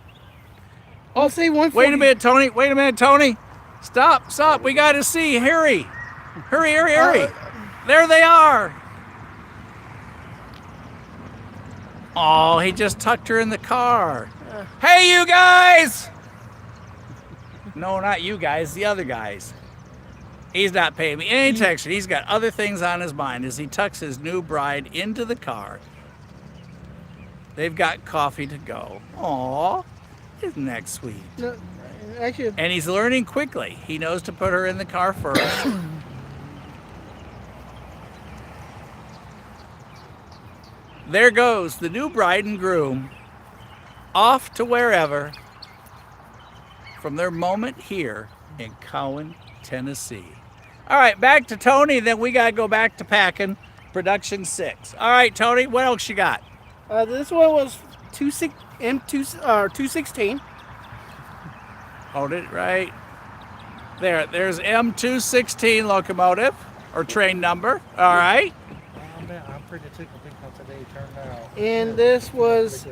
I'll say 140. Wait a minute, Tony. Wait a minute, Tony. Stop, stop. We got to see. Hurry. Hurry, hurry, hurry. There they are. Oh, he just tucked her in the car. Hey, you guys! No, not you guys, the other guys. He's not paying me any attention. He's got other things on his mind as he tucks his new bride into the car. They've got coffee to go. Aw, isn't that sweet? No, actually, and he's learning quickly. He knows to put her in the car first. There goes the new bride and groom off to wherever from their moment here in Cowan, Tennessee. All right, back to Tony, then we got to go back to packing production 6. All right, Tony, what else you got? this one was 216. Hold it right there. There's M216 locomotive or train number. All right. I'm pretty tickled how today turned out. And this was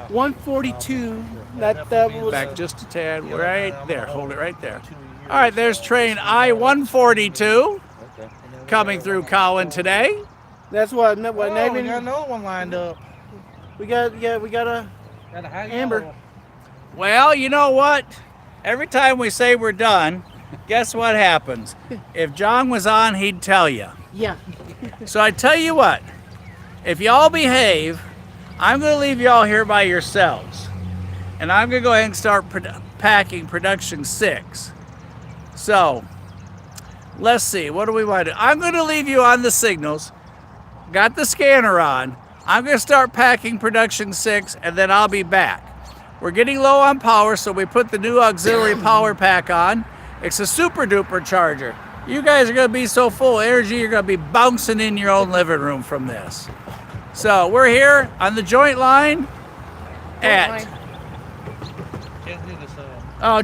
142. That was Back just a tad. Right there. Hold it right there. All right, there's train I-142 coming through Cowan today. That's what. We got another one lined up. We got a Amber. Well, you know what? Every time we say we're done, guess what happens? If John was on, he'd tell you. Yeah. So I tell you what, if y'all behave, I'm going to leave y'all here by yourselves. And I'm going to go ahead and start packing production 6. So, let's see, what do we want to do? I'm going to leave you on the signals. Got the scanner on. I'm going to start packing production 6, and then I'll be back. We're getting low on power, so we put the new auxiliary power pack on. It's a super duper charger. You guys are going to be so full of energy, you're going to be bouncing in your own living room from this. So we're here on the joint line at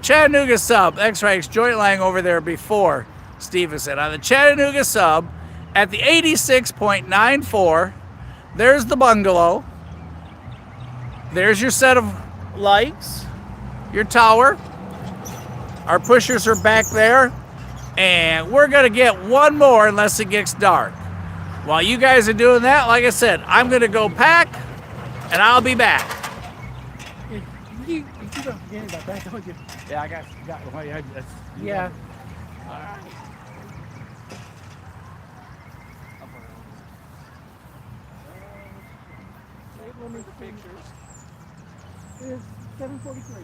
Chattanooga Sub. That's right, it's joint line over there before Stevenson. On the Chattanooga Sub at the 86.94. There's the bungalow. There's your set of lights, your tower. Our pushers are back there. And we're going to get one more unless it gets dark. While you guys are doing that, like I said, I'm going to go pack, and I'll be back. You don't forget about that, don't you? Yeah, I got one. Yeah. All right. Pictures. It's 7:43.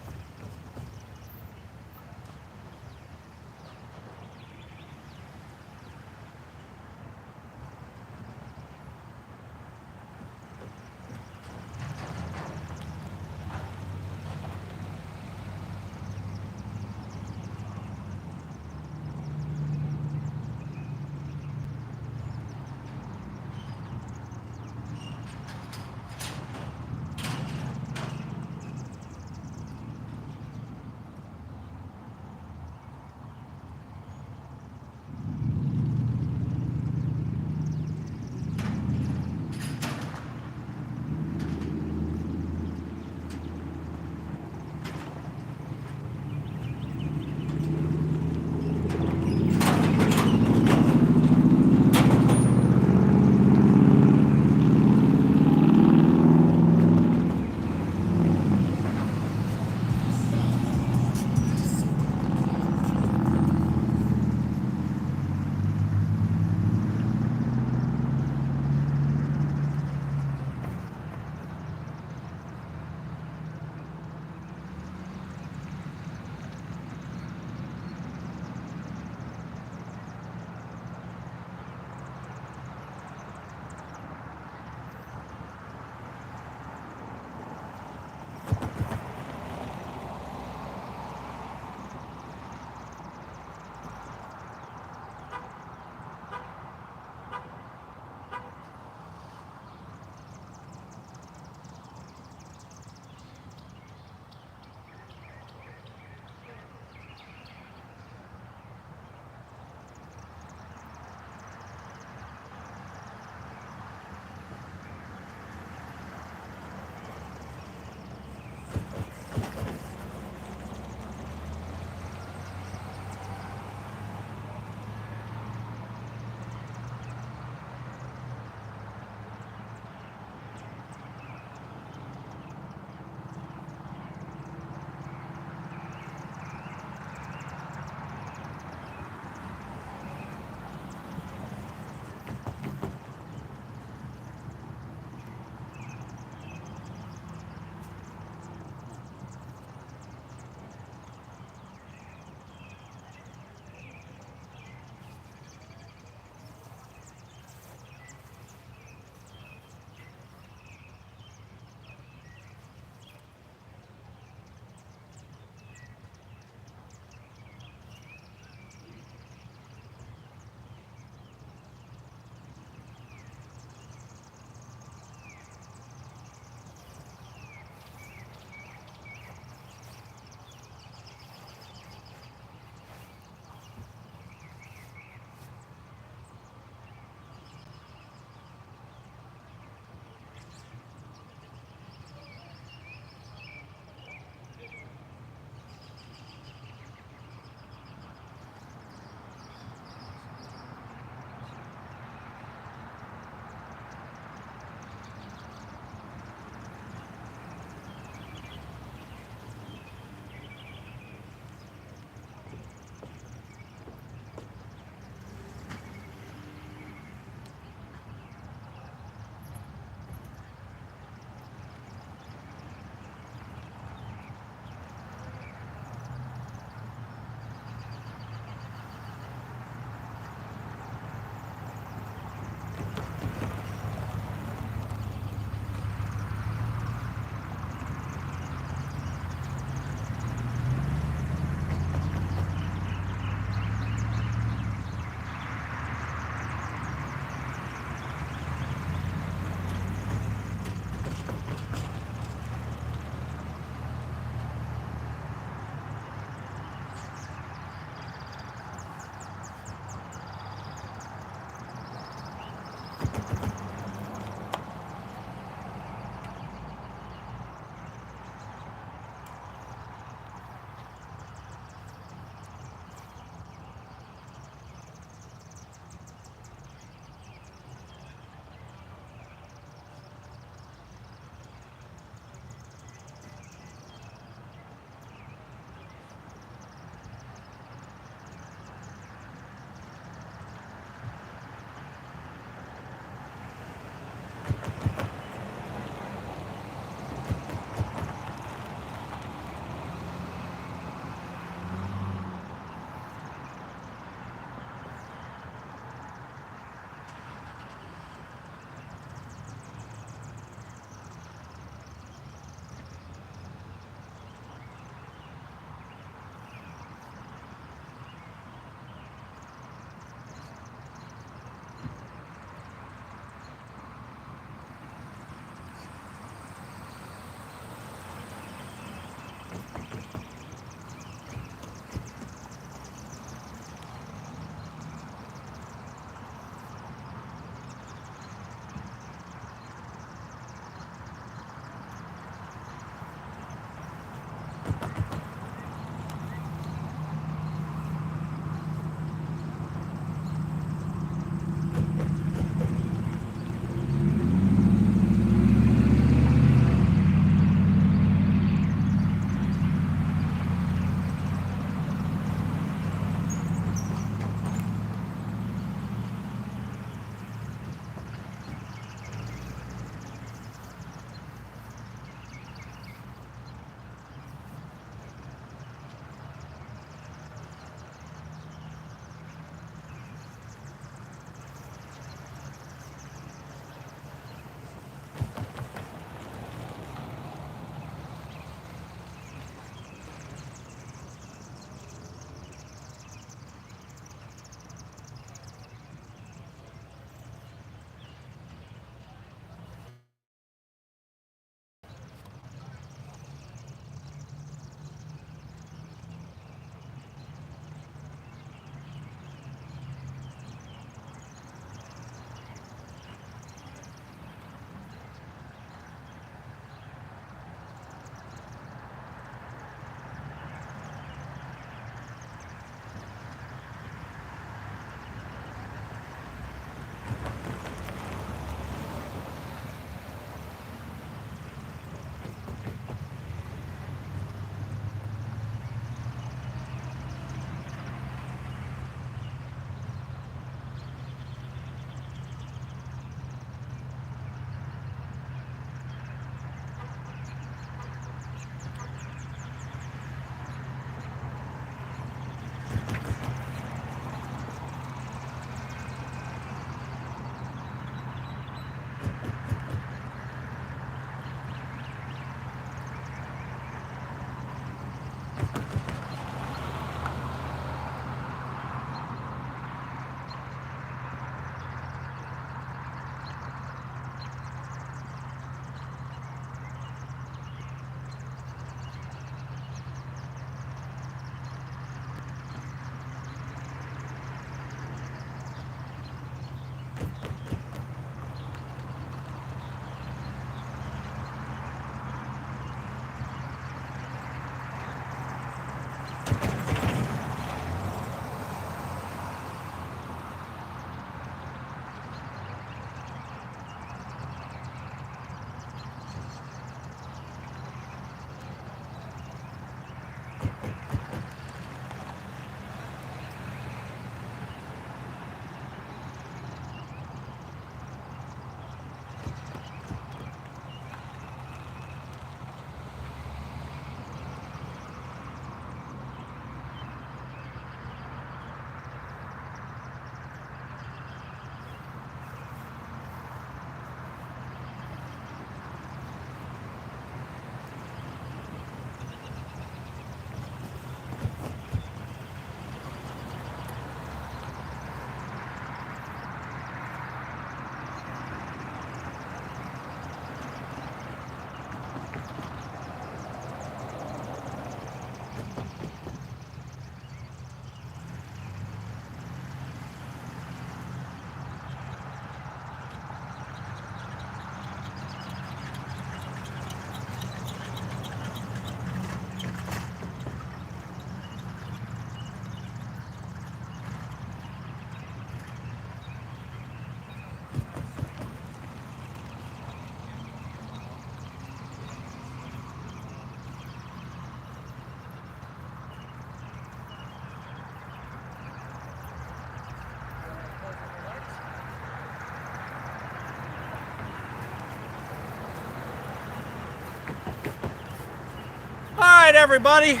everybody,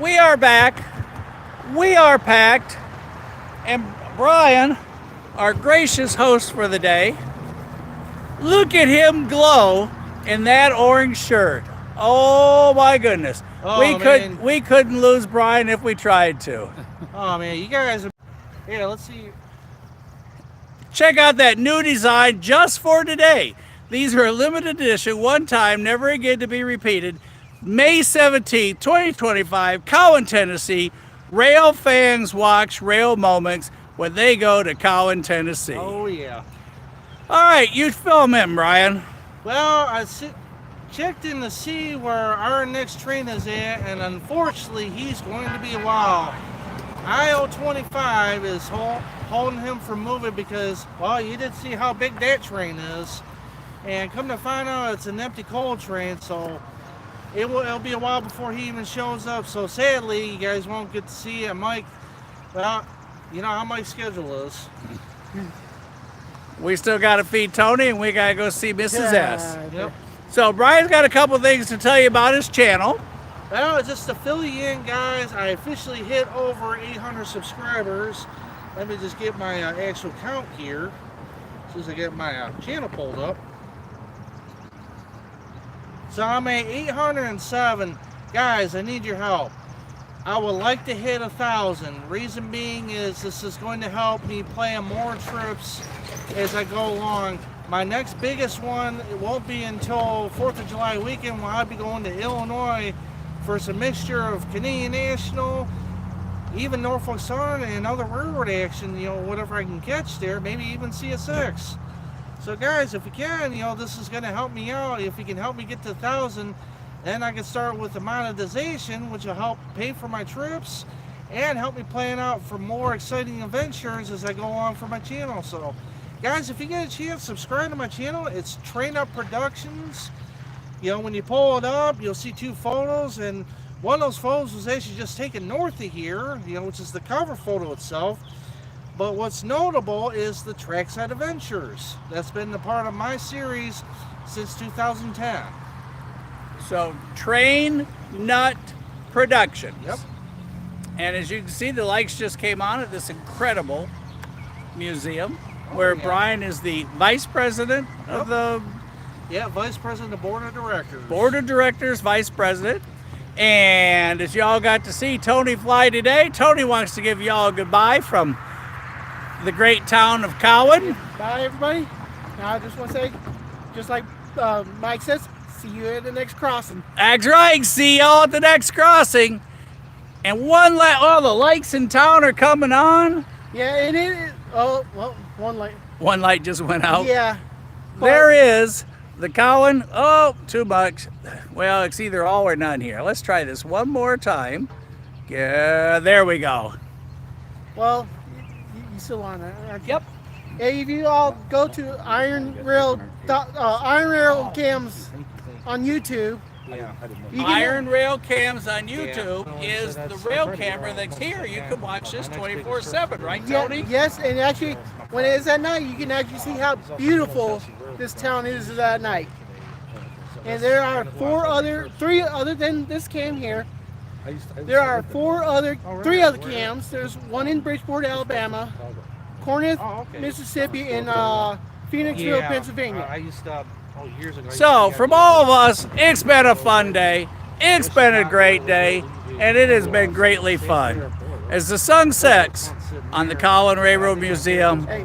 we are back. We are packed. And Brian, our gracious host for the day, look at him glow in that orange shirt. Oh my goodness. Oh, we couldn't lose Brian if we tried to. Oh man, you guys are. Yeah, let's see. Check out that new design just for today. These are a limited edition, one time, never again to be repeated. May 17th, 2025, Cowan, Tennessee. Rail fans watch rail moments when they go to Cowan, Tennessee. Oh yeah. All right, you film him, Brian. Well, checked in to see where our next train is at, and unfortunately, he's going to be a while. I-025 is holding him from moving because, well, you did see how big that train is. And come to find out, it's an empty coal train, so it'll be a while before he even shows up. So sadly, you guys won't get to see it. Mike, well, you know how Mike's schedule is. We still got to feed Tony, and we got to go see Mrs. S. Yep. So Brian's got a couple things to tell you about his channel. Well, just to fill you in, guys, I officially hit over 800 subscribers. Let me just get my actual count here, as soon as I get my channel pulled up. So I'm at 807. Guys, I need your help. I would like to hit 1,000. Reason being is this is going to help me plan more trips as I go along. My next biggest one, it won't be until 4th of July weekend when I'll be going to Illinois for some mixture of Canadian National, even Norfolk Southern, and other railroad action, you know, whatever I can catch there, maybe even CSX. So guys, if you can, you know, this is going to help me out. If you can help me get to 1,000, then I can start with the monetization, which will help pay for my trips and help me plan out for more exciting adventures as I go along for my channel. So guys, if you get a chance, subscribe to my channel. It's Train Up Productions. You know, when you pull it up, you'll see 2 photos, and one of those photos was actually just taken north of here, you know, which is the cover photo itself. But what's notable is the Trackside Adventures. That's been a part of my series since 2010. So Train Nut Productions. Yep. And as you can see, the lights just came on at this incredible museum where yeah. Brian is the vice president of the Yeah, vice president of the board of directors. board of directors, vice president. And as y'all got to see Tony fly today, Tony wants to give y'all a goodbye from the great town of Cowan. Bye, everybody. Now I just want to say, just like Mike says, see you at the next crossing. That's right. See y'all at the next crossing. And all the lights in town are coming on. Yeah, and it. Oh well, one light. One light just went out. Yeah. There is the Cowan. Oh, too much. Well, it's either all or none here. Let's try this one more time. Yeah, there we go. Well, you still on that? Aren't you? Yep. Hey, if you all go to Iron Rail Cams on YouTube, you can, Iron Rail Cams on YouTube is the rail camera that's here. You can watch this 24/7, right, Tony? Yes, and actually, when it is at night, you can actually see how beautiful this town is at night. And there are three other than this cam here. There are three other cams. There's one in Bridgeport, Alabama, Corinth, Mississippi, and Phoenixville, Pennsylvania. I used to, years ago. So, from all of us, it's been a fun day. It's been a great day, and it has been greatly fun. As the sun sets on the Cowan Railroad Museum, Hey,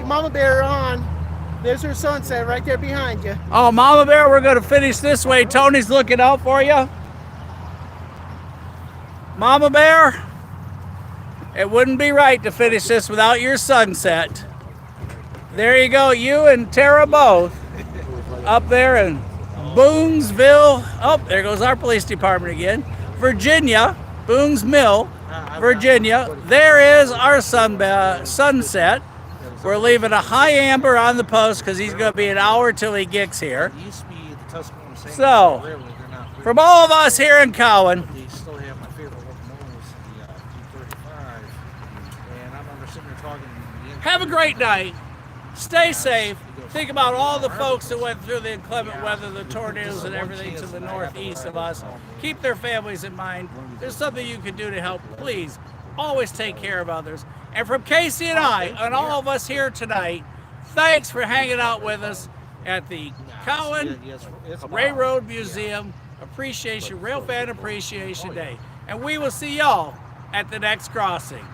Mama Bear on. There's her sunset right there behind you. oh, Mama Bear, we're going to finish this way. Tony's looking out for you. Mama Bear, it wouldn't be right to finish this without your sunset. There you go, you and Tara both up there in Boonsville. Oh, there goes our police department again. Virginia, Boone's Mill, Virginia. There is our sunset. We're leaving a high amber on the post because he's going to be an hour till he gets here. So, from all of us here in Cowan, They still have my favorite locomotives, the 235, and I remember sitting there talking. have a great night. Stay safe. Think about all the folks that went through the inclement weather, the tornadoes and everything to the northeast of us. Keep their families in mind. There's something you can do to help. Please, always take care of others. And from Casey and I, and all of us here tonight, thanks for hanging out with us at the Cowan Railroad Museum Railfan Appreciation Day. And we will see y'all at the next crossing.